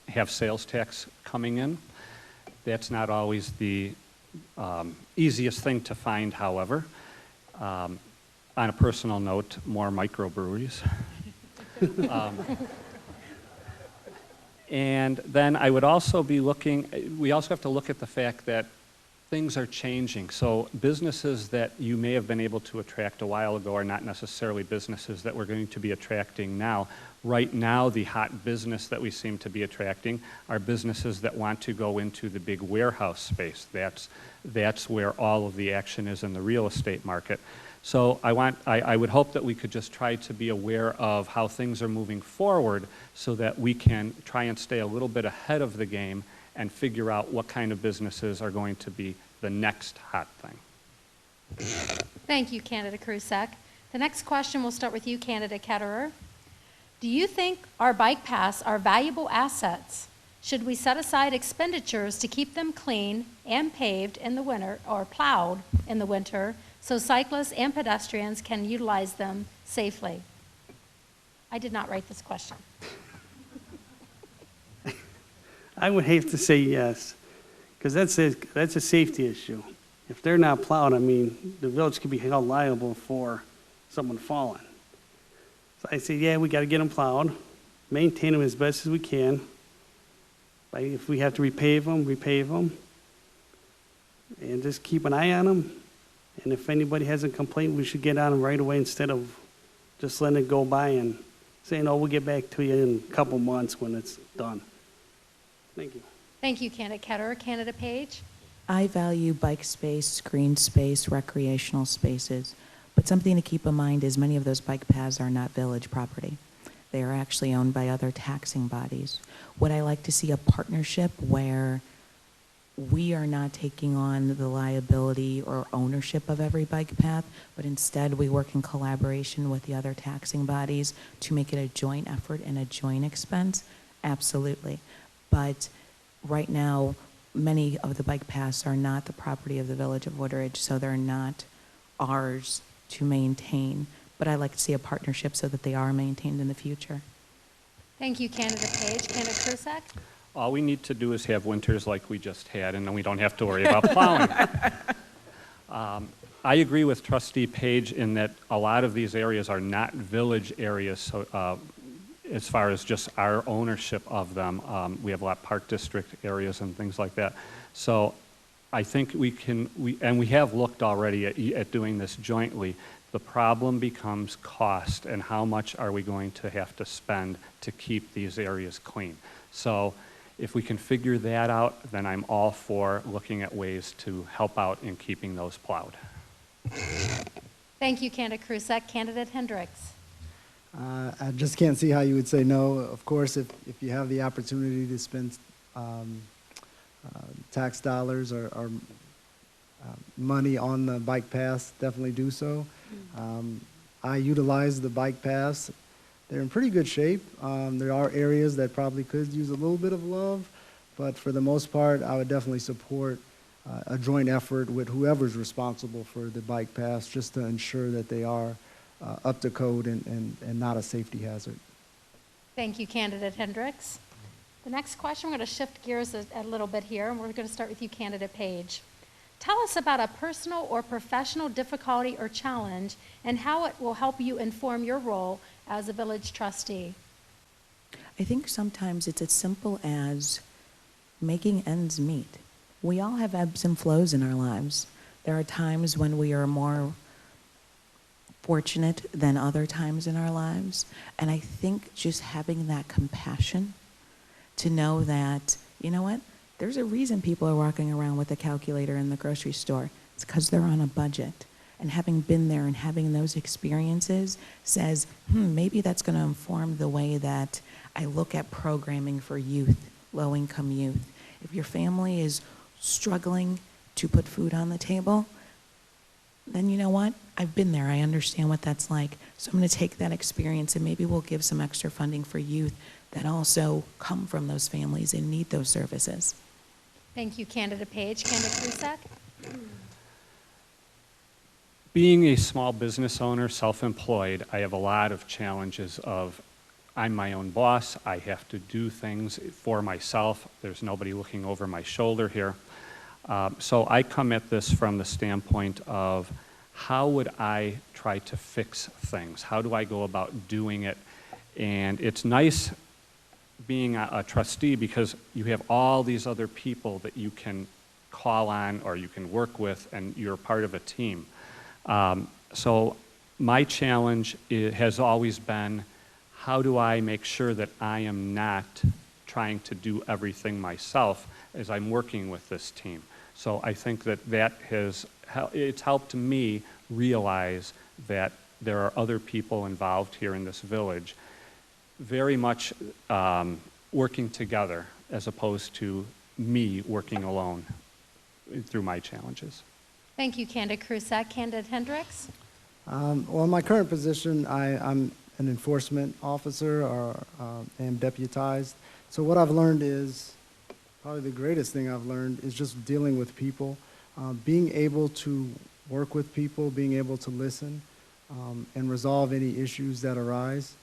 have sales tax coming in. That's not always the easiest thing to find, however. On a personal note, more microbreweries. And then I would also be looking, we also have to look at the fact that things are changing. So businesses that you may have been able to attract a while ago are not necessarily businesses that we're going to be attracting now. Right now, the hot business that we seem to be attracting are businesses that want to go into the big warehouse space. That's where all of the action is in the real estate market. So I would hope that we could just try to be aware of how things are moving forward so that we can try and stay a little bit ahead of the game and figure out what kind of businesses are going to be the next hot thing. Thank you, Candidate Krusek. The next question will start with you, Candidate Ketterer. Do you think our bike paths are valuable assets? Should we set aside expenditures to keep them clean and paved in the winter, or plowed in the winter, so cyclists and pedestrians can utilize them safely? I did not write this question. I would have to say yes, because that's a safety issue. If they're not plowed, I mean, the village could be held liable for someone falling. So I say, yeah, we got to get them plowed, maintain them as best as we can. If we have to repave them, and just keep an eye on them. And if anybody has a complaint, we should get on them right away instead of just letting it go by and saying, oh, we'll get back to you in a couple months when it's done. Thank you. Thank you, Candidate Ketterer. Candidate Page. I value bike space, green space, recreational spaces, but something to keep in mind is many of those bike paths are not village property. They are actually owned by other taxing bodies. Would I like to see a partnership where we are not taking on the liability or ownership of every bike path, but instead we work in collaboration with the other taxing bodies to make it a joint effort and a joint expense? Absolutely. But right now, many of the bike paths are not the property of the Village of Woodridge, so they're not ours to maintain. But I'd like to see a partnership so that they are maintained in the future. Thank you, Candidate Page. Candidate Krusek. All we need to do is have winters like we just had, and then we don't have to worry about plowing. I agree with Trustee Page in that a lot of these areas are not village areas, so as far as just our ownership of them. We have a lot of park district areas and things like that. So I think we have looked already at doing this jointly. The problem becomes cost and how much are we going to have to spend to keep these areas clean. So if we can figure that out, then I'm all for looking at ways to help out in keeping those plowed. Thank you, Candidate Krusek. Candidate Hendricks. I just can't see how you would say no. Of course, if you have the opportunity to spend tax dollars or money on the bike paths, definitely do so. I utilize the bike paths. They're in pretty good shape. There are areas that probably could use a little bit of love, but for the most part, I would definitely support a joint effort with whoever's responsible for the bike paths just to ensure that they are up to code and not a safety hazard. Thank you, Candidate Hendricks. The next question, we're going to shift gears a little bit here, and we're going to start with you, Candidate Page. Tell us about a personal or professional difficulty or challenge and how it will help you inform your role as a village trustee. I think sometimes it's as simple as making ends meet. We all have ebbs and flows in our lives. There are times when we are more fortunate than other times in our lives. And I think just having that compassion to know that, you know what, there's a reason people are walking around with a calculator in the grocery store. It's because they're on a budget. And having been there and having those experiences says, maybe that's going to inform the way that I look at programming for youth, low-income youth. If your family is struggling to put food on the table, then you know what? I've been there. I understand what that's like. So I'm going to take that experience and maybe we'll give some extra funding for youth that also come from those families and need those services. Thank you, Candidate Page. Candidate Krusak? Being a small business owner, self-employed, I have a lot of challenges of I'm my own boss. I have to do things for myself. There's nobody looking over my shoulder here. So I come at this from the standpoint of how would I try to fix things? How do I go about doing it? And it's nice being a trustee because you have all these other people that you can call on or you can work with, and you're part of a team. So my challenge has always been, how do I make sure that I am not trying to do everything myself as I'm working with this team? So I think that it's helped me realize that there are other people involved here in this village very much working together as opposed to me working alone through my challenges. Thank you, Candidate Krusak. Candidate Hendricks? Well, in my current position, I'm an enforcement officer or am deputized. So what I've learned is, probably the greatest thing I've learned is just dealing with people, being able to work with people, being able to listen, and resolve any issues that arise.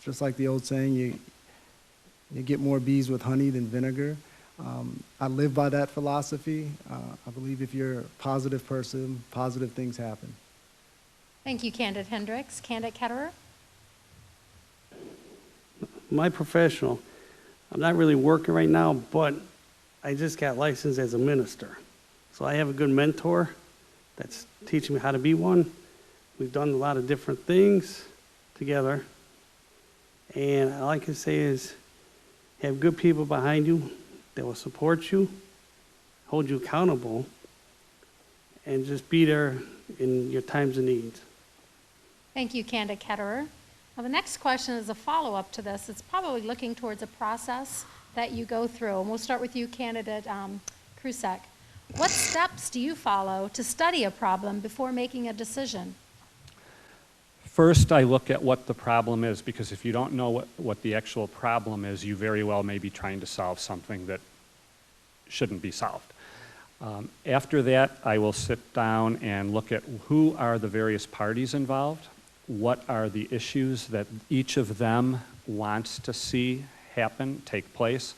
Just like the old saying, you get more bees with honey than vinegar. I live by that philosophy. I believe if you're a positive person, positive things happen. Thank you, Candidate Hendricks. Candidate Ketterer? My professional, I'm not really working right now, but I just got licensed as a minister. So I have a good mentor that's teaching me how to be one. We've done a lot of different things together. And all I can say is have good people behind you that will support you, hold you accountable, and just be there in your times of need. Thank you, Candidate Ketterer. Now, the next question is a follow-up to this. It's probably looking towards a process that you go through. And we'll start with you, Candidate Krusak. What steps do you follow to study a problem before making a decision? First, I look at what the problem is, because if you don't know what the actual problem is, you very well may be trying to solve something that shouldn't be solved. After that, I will sit down and look at who are the various parties involved, what are the issues that each of them wants to see happen, take place,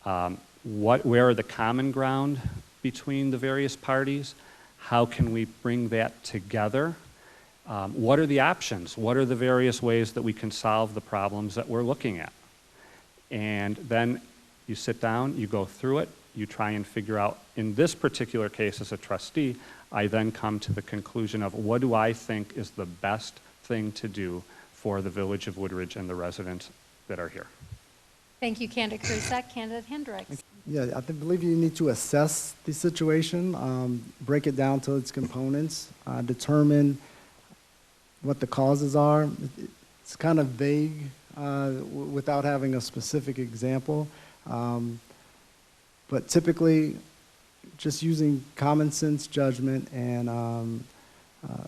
where are the common ground between the various parties, how can we bring that together, what are the options, what are the various ways that we can solve the problems that we're looking at. And then you sit down, you go through it, you try and figure out, in this particular case as a trustee, I then come to the conclusion of what do I think is the best thing to do for the village of Woodridge and the residents that are here. Thank you, Candidate Krusak. Candidate Hendricks? Yeah, I believe you need to assess the situation, break it down to its components, determine what the causes are. It's kind of vague without having a specific example. But typically, just using common sense judgment and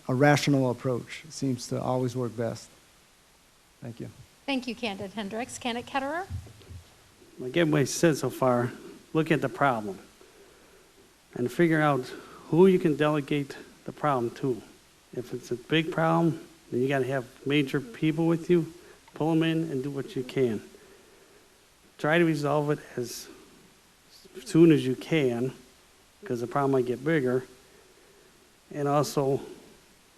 a rational approach seems to always work best. Thank you. Thank you, Candidate Hendricks. Candidate Ketterer? Like everybody said so far, look at the problem and figure out who you can delegate the problem to. If it's a big problem, then you got to have major people with you, pull them in and do what you can. Try to resolve it as soon as you can, because the problem might get bigger. And also,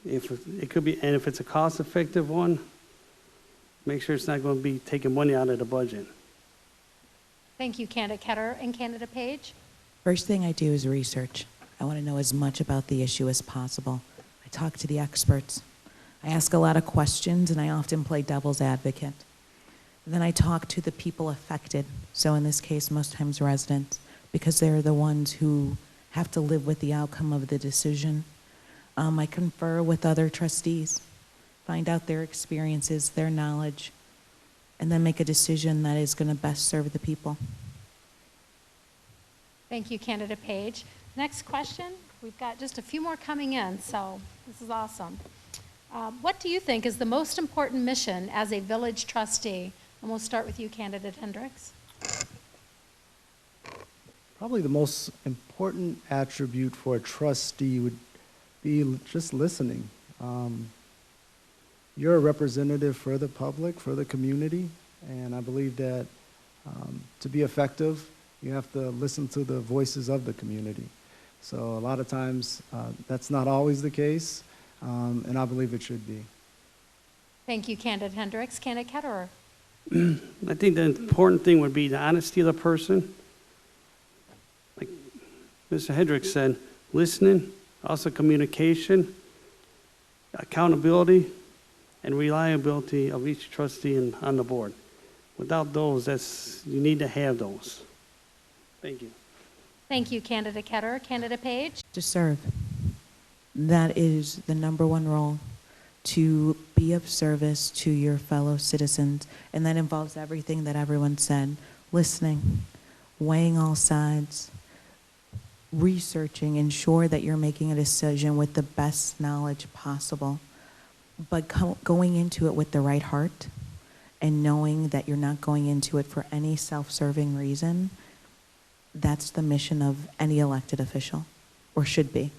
if it's a cost-effective one, make sure it's not going to be taking money out of the budget. Thank you, Candidate Ketterer. And Candidate Page? First thing I do is research. I want to know as much about the issue as possible. I talk to the experts. I ask a lot of questions, and I often play devil's advocate. Then I talk to the people affected, so in this case, most times residents, because they're the ones who have to live with the outcome of the decision. I confer with other trustees, find out their experiences, their knowledge, and then make a decision that is going to best serve the people. Thank you, Candidate Page. Next question. We've got just a few more coming in, so this is awesome. What do you think is the most important mission as a village trustee? And we'll start with you, Candidate Hendricks. Probably the most important attribute for a trustee would be just listening. You're a representative for the public, for the community, and I believe that to be effective, you have to listen to the voices of the community. So a lot of times, that's not always the case, and I believe it should be. Thank you, Candidate Hendricks. Candidate Ketterer. I think the important thing would be the honesty of the person. Like Mr. Hendricks said, listening, also communication, accountability, and reliability of each trustee on the board. Without those, you need to have those. Thank you. Thank you, Candidate Ketterer. Candidate Page. To serve. That is the number one role, to be of service to your fellow citizens, and that involves everything that everyone said: listening, weighing all sides, researching, ensure that you're making a decision with the best knowledge possible, but going into it with the right heart and knowing that you're not going into it for any self-serving reason. That's the mission of any elected official, or should be.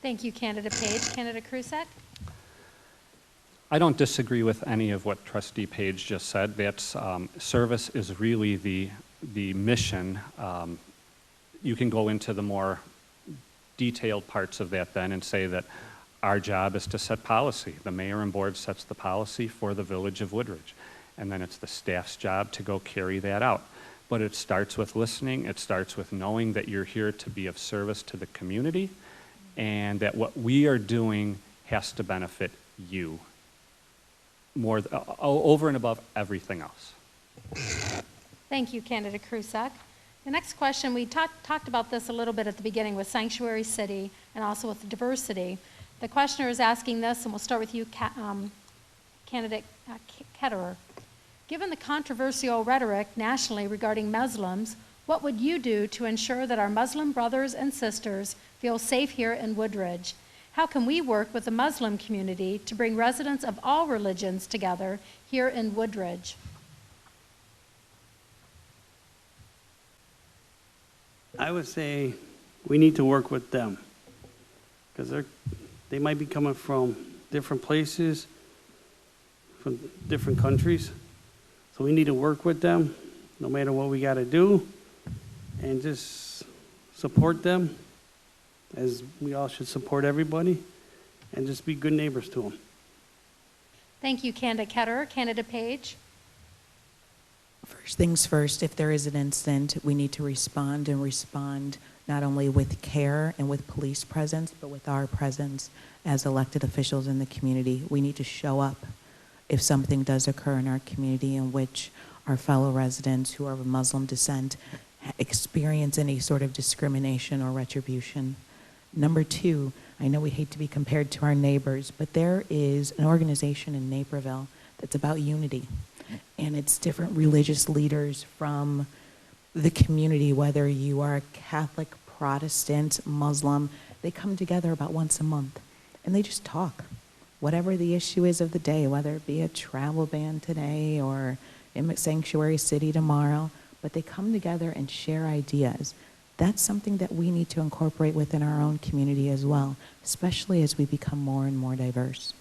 Thank you, Candidate Page. Candidate Krusek. I don't disagree with any of what Trustee Page just said. That's service is really the mission. You can go into the more detailed parts of that then and say that our job is to set policy. The mayor and board sets the policy for the village of Woodridge, and then it's the staff's job to go carry that out. But it starts with listening. It starts with knowing that you're here to be of service to the community, and that what we are doing has to benefit you more over and above everything else. Thank you, Candidate Krusek. The next question, we talked about this a little bit at the beginning with Sanctuary City and also with diversity. The questioner is asking this, and we'll start with you, Candidate Ketterer. Given the controversial rhetoric nationally regarding Muslims, what would you do to ensure that our Muslim brothers and sisters feel safe here in Woodridge? How can we work with the Muslim community to bring residents of all religions together here in Woodridge? I would say we need to work with them, because they might be coming from different places, from different countries. So we need to work with them, no matter what we got to do, and just support them, as we all should support everybody, and just be good neighbors to them. Thank you, Candidate Ketterer. Candidate Page. First things first, if there is an incident, we need to respond, and respond not only with care and with police presence, but with our presence as elected officials in the community. We need to show up if something does occur in our community in which our fellow residents who are of Muslim descent experience any sort of discrimination or retribution. Number two, I know we hate to be compared to our neighbors, but there is an organization in Naperville that's about unity. And it's different religious leaders from the community, whether you are a Catholic, Protestant, Muslim, they come together about once a month and they just talk. Whatever the issue is of the day, whether it be a travel ban today or in Sanctuary City tomorrow, but they come together and share ideas. That's something that we need to incorporate within our own community as well, especially as we become more and more diverse.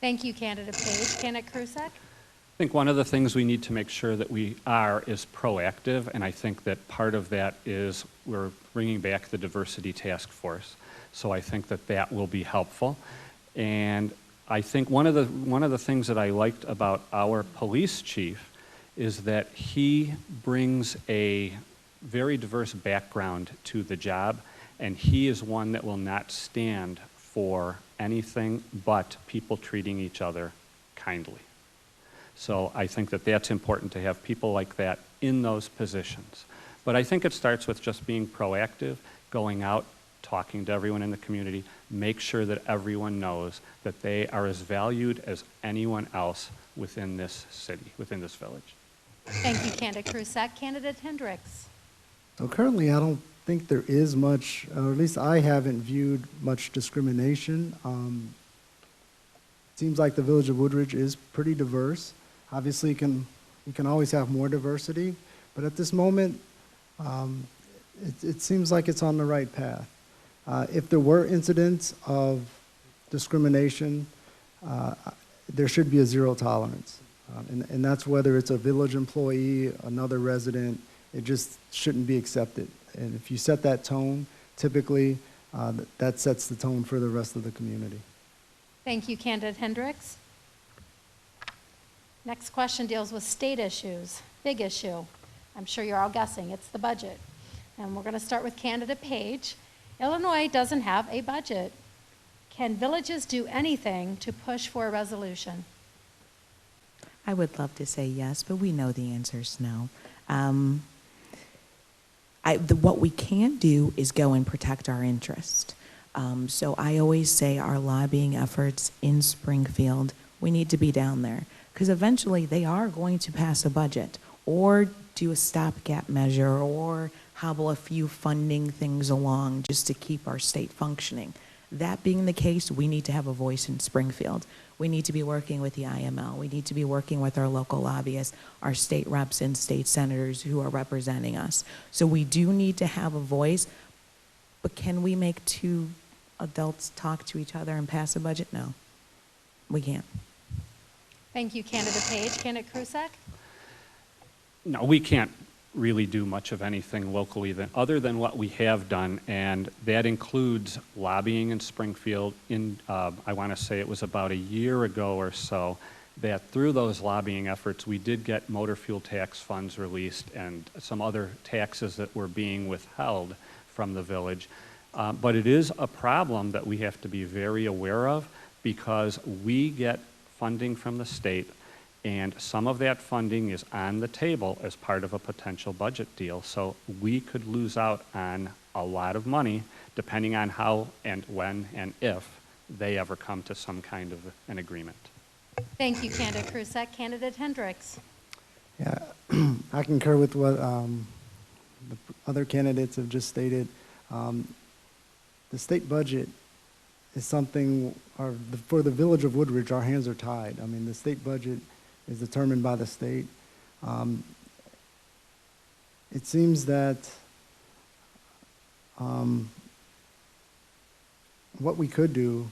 Thank you, Candidate Page. Candidate Krusek. I think one of the things we need to make sure that we are is proactive, and I think that part of that is we're bringing back the diversity task force. So I think that that will be helpful. And I think one of the things that I liked about our police chief is that he brings a very diverse background to the job, and he is one that will not stand for anything but people treating each other kindly. So I think that that's important to have people like that in those positions. But I think it starts with just being proactive, going out, talking to everyone in the community, make sure that everyone knows that they are as valued as anyone else within this city, within this village. Thank you, Candidate Krusak. Candidate Hendricks. So currently, I don't think there is much, or at least I haven't viewed much discrimination. It seems like the village of Woodridge is pretty diverse. Obviously, you can always have more diversity, but at this moment, it seems like it's on the right path. If there were incidents of discrimination, there should be a zero tolerance. And that's whether it's a village employee, another resident, it just shouldn't be accepted. And if you set that tone, typically that sets the tone for the rest of the community. Thank you, Candidate Hendricks. Next question deals with state issues. Big issue. I'm sure you're all guessing. It's the budget. And we're going to start with Candidate Page. Illinois doesn't have a budget. Can villages do anything to push for a resolution? I would love to say yes, but we know the answer is no. What we can do is go and protect our interest. So I always say our lobbying efforts in Springfield, we need to be down there because eventually they are going to pass a budget or do a stopgap measure or hobble a few funding things along just to keep our state functioning. That being the case, we need to have a voice in Springfield. We need to be working with the IML. We need to be working with our local lobbyists, our state reps and state senators who are representing us. So we do need to have a voice, but can we make two adults talk to each other and pass a budget? No, we can't. Thank you, Candidate Page. Candidate Krusak? No, we can't really do much of anything locally other than what we have done, and that includes lobbying in Springfield. I want to say it was about a year ago or so that through those lobbying efforts we did get motor fuel tax funds released and some other taxes that were being withheld from the village. But it is a problem that we have to be very aware of because we get funding from the state, and some of that funding is on the table as part of a potential budget deal. So we could lose out on a lot of money depending on how and when and if they ever come to some kind of an agreement. Thank you, Candidate Krusak. Candidate Hendricks? Yeah, I concur with what the other candidates have just stated. The state budget is something, for the village of Woodridge, our hands are tied. I mean, the state budget is determined by the state. It seems that what we could do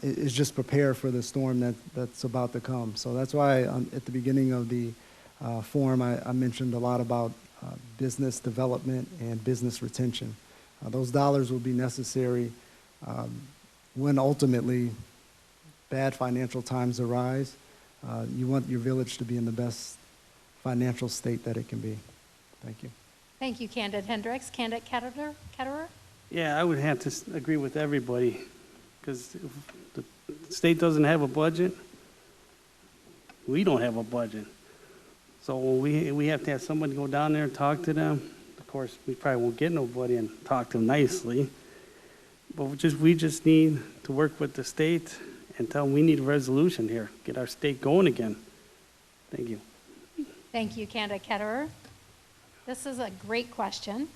is just prepare for the storm that's about to come. So that's why at the beginning of the forum, I mentioned a lot about business development and business retention. Those dollars will be necessary when ultimately bad financial times arise. You want your village to be in the best financial state that it can be. Thank you. Thank you, Candidate Hendricks. Candidate Ketterer? Yeah, I would have to agree with everybody, because if the state doesn't have a budget, we don't have a budget. So we have to have somebody go down there and talk to them. Of course, we probably won't get nobody and talk to them nicely, but we just need to work with the state and tell them we need a resolution here, get our state going again. Thank you. Thank you, Candidate Ketterer. This is a great question,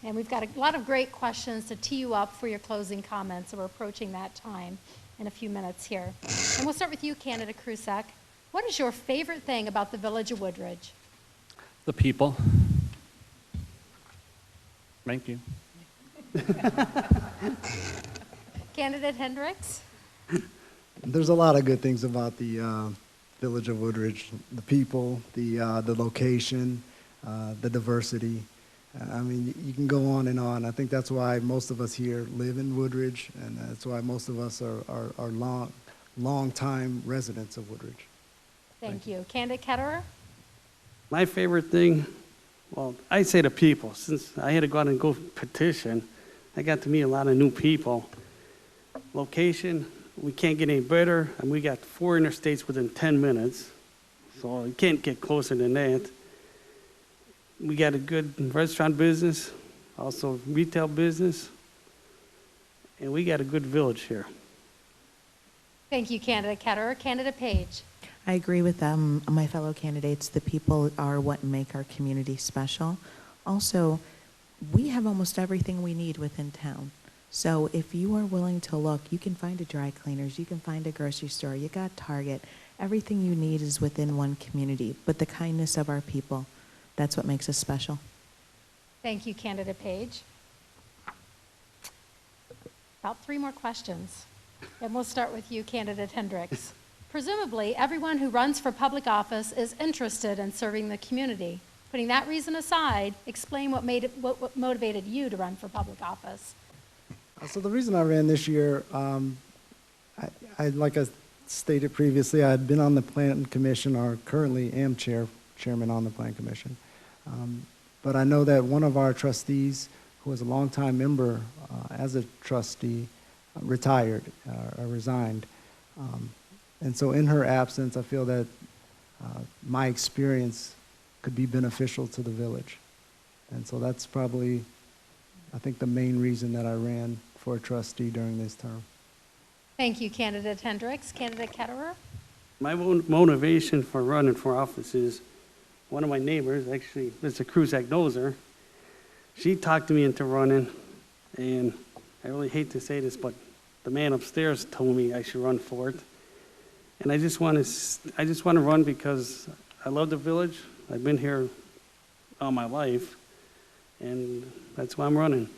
and we've got a lot of great questions to tee you up for your closing comments, so we're approaching that time in a few minutes here. And we'll start with you, Candidate Krusak. What is your favorite thing about the village of Woodridge? The people. Thank you. Candidate Hendricks? There's a lot of good things about the village of Woodridge. The people, the location, the diversity. I mean, you can go on and on. I think that's why most of us here live in Woodridge, and that's why most of us are long-time residents of Woodridge. Thank you. Candidate Ketterer? My favorite thing Well, I say the people. Since I had to go out and go petition, I got to meet a lot of new people. Location, we can't get any better, and we got 4 interstates within 10 minutes, so you can't get closer than that. We got a good restaurant business, also retail business, and we got a good village here. Thank you, Candidate Ketterer. Candidate Page. I agree with my fellow candidates. The people are what make our community special. Also, we have almost everything we need within town. So if you are willing to look, you can find a dry cleaners, you can find a grocery store, you got Target. Everything you need is within one community. But the kindness of our people, that's what makes us special. Thank you, Candidate Page. About 3 more questions. And we'll start with you, Candidate Hendricks. Presumably, everyone who runs for public office is interested in serving the community. Putting that reason aside, explain what motivated you to run for public office. So the reason I ran this year, like I stated previously, I had been on the Plan Commission, or currently am chairman on the Plan Commission. But I know that one of our trustees, who was a longtime member as a trustee, retired or resigned. And so in her absence, I feel that my experience could be beneficial to the village. And so that's probably, I think, the main reason that I ran for a trustee during this term. Thank you, Candidate Hendricks. Candidate Ketterer? My motivation for running for office is one of my neighbors, actually, Mr. Kruzak knows her. She talked me into running, and I really hate to say this, but the man upstairs told me I should run for it. And I just want to run because I love the village. I've been here all my life, and that's why I'm running.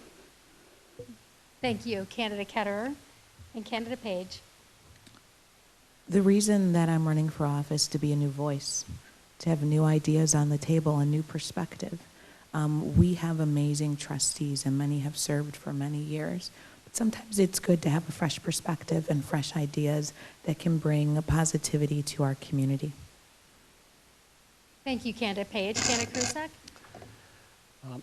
Thank you, Candidate Ketterer. And Candidate Page. The reason that I'm running for office is to be a new voice, to have new ideas on the table, a new perspective. We have amazing trustees, and many have served for many years. But sometimes it's good to have a fresh perspective and fresh ideas that can bring a positivity to our community. Thank you, Candidate Page. Candidate Kruzak?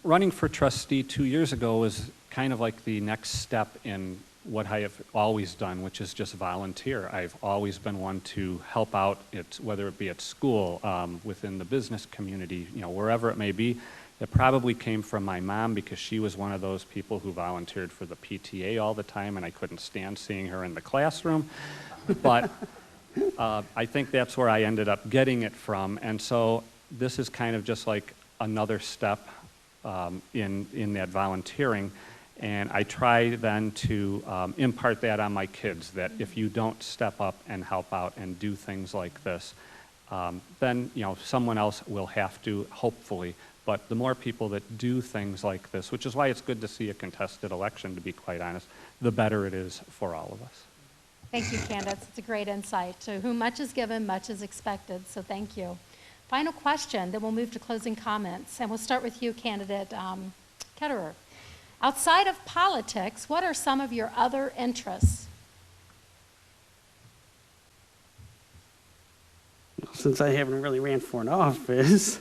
Running for trustee 2 years ago was kind of like the next step in what I have always done, which is just volunteer. I've always been one to help out, whether it be at school, within the business community, wherever it may be. It probably came from my mom because she was one of those people who volunteered for the PTA all the time, and I couldn't stand seeing her in the classroom. But I think that's where I ended up getting it from. And so this is kind of just like another step in that volunteering. And I try then to impart that on my kids, that if you don't step up and help out and do things like this, then someone else will have to, hopefully. But the more people that do things like this, which is why it's good to see a contested election, to be quite honest, the better it is for all of us. Thank you, Candace. It's a great insight. To whom much is given, much is expected, so thank you. Final question, then we'll move to closing comments. And we'll start with you, Candidate Ketterer. Outside of politics, what are some of your other interests? Since I haven't really ran for an office,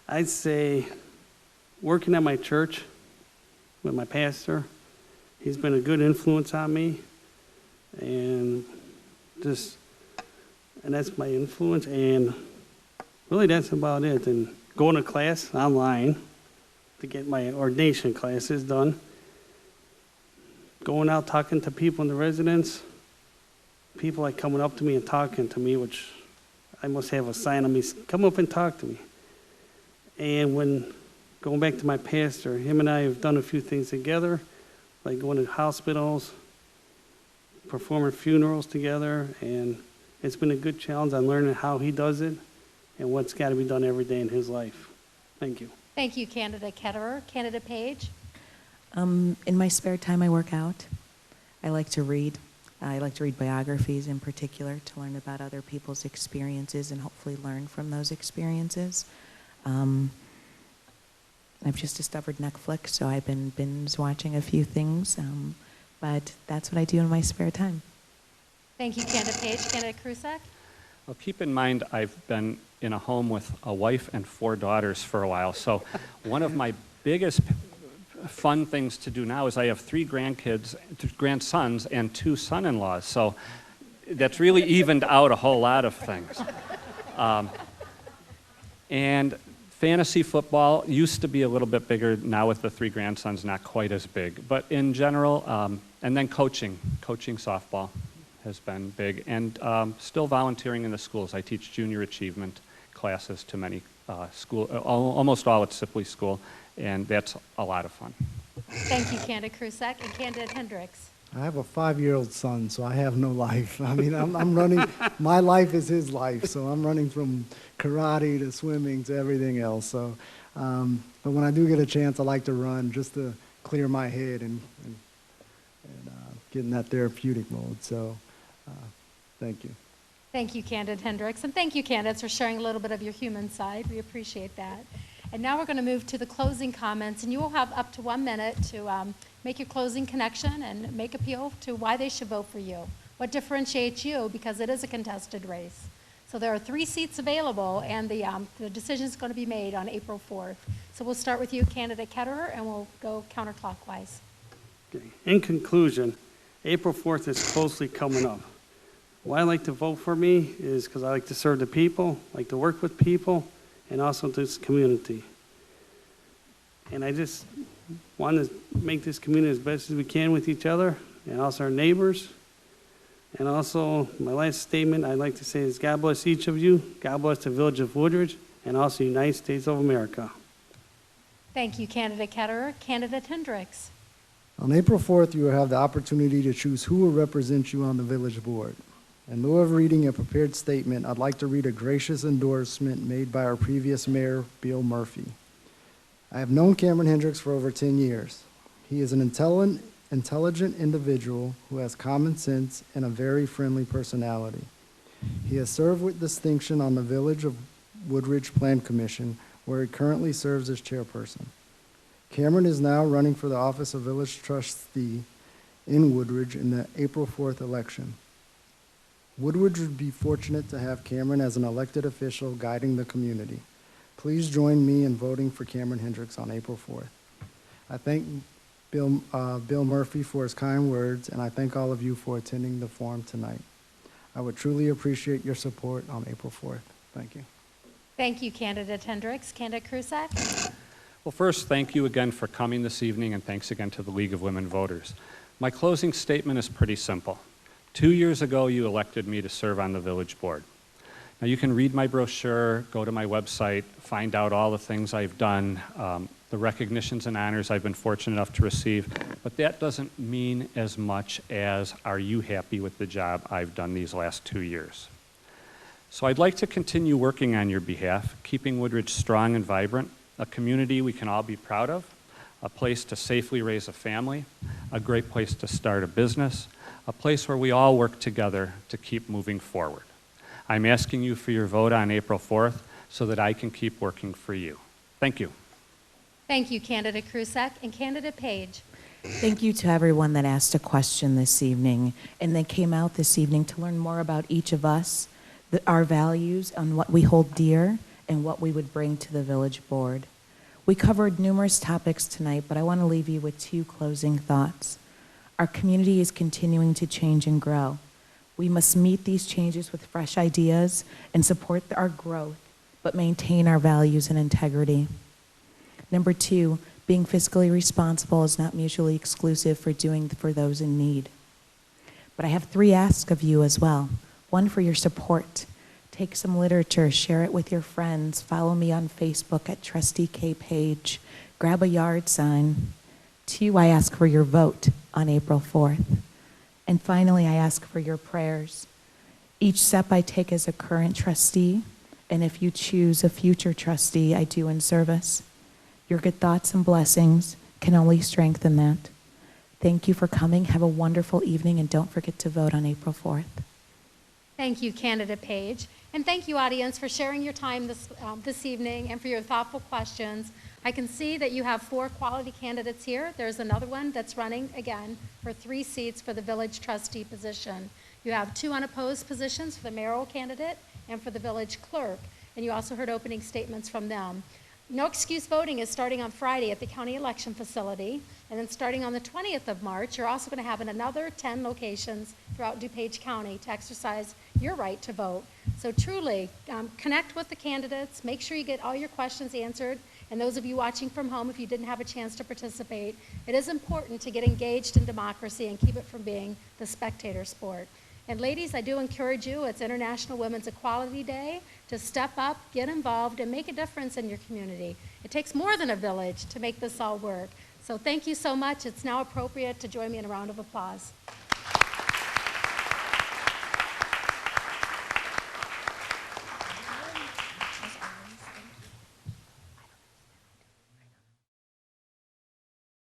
I'd say working at my church with my pastor. He's been a good influence on me, and that's my influence, and really that's about it. And going to class online to get my ordination classes done, going out talking to people in the residence, people like coming up to me and talking to me, which I must have a sign on me, come up and talk to me. And when going back to my pastor, him and I have done a few things together, like going to hospitals, performing funerals together, and it's been a good challenge on learning how he does it and what's got to be done every day in his life. Thank you. Thank you, Candidate Ketterer. Candidate Page? In my spare time, I work out. I like to read. I like to read biographies in particular to learn about other people's experiences and hopefully learn from those experiences. I've just discovered Netflix, so I've been binge watching a few things, but that's what I do in my spare time. Thank you, Candidate Page. Candidate Kruzak? Well, keep in mind, I've been in a home with a wife and 4 daughters for a while. So one of my biggest fun things to do now is I have 3 grandsons, and 2 son-in-laws. So that's really evened out a whole lot of things. And fantasy football used to be a little bit bigger. Now with the 3 grandsons, not quite as big. But in general, and then coaching softball has been big. And still volunteering in the schools. I teach junior achievement classes to many almost all at Sipley School. And that's a lot of fun. Thank you, Candid Krusek and Candid Hendricks. I have a 5-year-old son, so I have no life. I mean, I'm running, my life is his life, so I'm running from karate to swimming to everything else. So, but when I do get a chance, I like to run just to clear my head and get in that therapeutic mode. So, thank you. Thank you, Candid Hendricks, and thank you, Candidates, for sharing a little bit of your human side. We appreciate that. And now we're going to move to the closing comments, and you will have up to 1 minute to make your closing connection and make appeal to why they should vote for you. What differentiates you, because it is a contested race. So there are 3 seats available, and the decision is going to be made on April 4th. So we'll start with you, Candidate Ketterer, and we'll go counterclockwise. Okay. In conclusion, April 4th is closely coming up. Why I like to vote for me is because I like to serve the people, like to work with people, and also this community. And I just want to make this community as best as we can with each other, and also our neighbors. And also, my last statement I'd like to say is God bless each of you, God bless the village of Woodridge, and also the United States of America. Thank you, Candidate Ketterer. Candidate Hendricks. On April 4th, you will have the opportunity to choose who will represent you on the village board. In lieu of reading a prepared statement, I'd like to read a gracious endorsement made by our previous mayor, Bill Murphy. I have known Cameron Hendricks for over 10 years. He is an intelligent individual who has common sense and a very friendly personality. He has served with distinction on the Village of Woodridge Plan Commission, where he currently serves as chairperson. Cameron is now running for the office of village trustee in Woodridge in the April 4th election. Woodridge would be fortunate to have Cameron as an elected official guiding the community. Please join me in voting for Cameron Hendricks on April 4th. I thank Bill Murphy for his kind words, and I thank all of you for attending the forum tonight. I would truly appreciate your support on April 4th. Thank you. Thank you, Candidate Hendricks. Candidate Krusek. Well, first, thank you again for coming this evening, and thanks again to the League of Women Voters. My closing statement is pretty simple. 2 years ago, you elected me to serve on the village board. Now, you can read my brochure, go to my website, find out all the things I've done, the recognitions and honors I've been fortunate enough to receive, but that doesn't mean as much as, are you happy with the job I've done these last 2 years? So I'd like to continue working on your behalf, keeping Woodridge strong and vibrant, a community we can all be proud of, a place to safely raise a family, a great place to start a business, a place where we all work together to keep moving forward. I'm asking you for your vote on April 4th so that I can keep working for you. Thank you. Thank you, Candidate Krusek and Candidate Page. Thank you to everyone that asked a question this evening and that came out this evening to learn more about each of us, our values, and what we hold dear, and what we would bring to the village board. We covered numerous topics tonight, but I want to leave you with 2 closing thoughts. Our community is continuing to change and grow. We must meet these changes with fresh ideas and support our growth, but maintain our values and integrity. Number 2, being fiscally responsible is not mutually exclusive for doing for those in need. But I have 3 asks of you as well. 1, for your support. Take some literature, share it with your friends, follow me on Facebook at Trustee K Page, grab a yard sign. 2, I ask for your vote on April 4th. And finally, I ask for your prayers. Each step I take as a current trustee, and if you choose a future trustee, I do in service. Your good thoughts and blessings can only strengthen that. Thank you for coming. Have a wonderful evening, and don't forget to vote on April 4th. Thank you, Candidate Page. And thank you, audience, for sharing your time this evening and for your thoughtful questions. I can see that you have 4 quality candidates here. There's another one that's running again for 3 seats for the village trustee position. You have 2 unopposed positions for the mayoral candidate and for the village clerk. and you also heard opening statements from them. No excuse voting is starting on Friday at the county election facility, and then starting on the 20th of March, you're also going to have another 10 locations throughout DuPage County to exercise your right to vote. So truly, connect with the candidates, make sure you get all your questions answered, and those of you watching from home, if you didn't have a chance to participate, it is important to get engaged in democracy and keep it from being the spectator sport. And ladies, I do encourage you, it's International Women's Equality Day, to step up, get involved, and make a difference in your community. It takes more than a village to make this all work. So thank you so much. It's now appropriate to join me in a round of applause.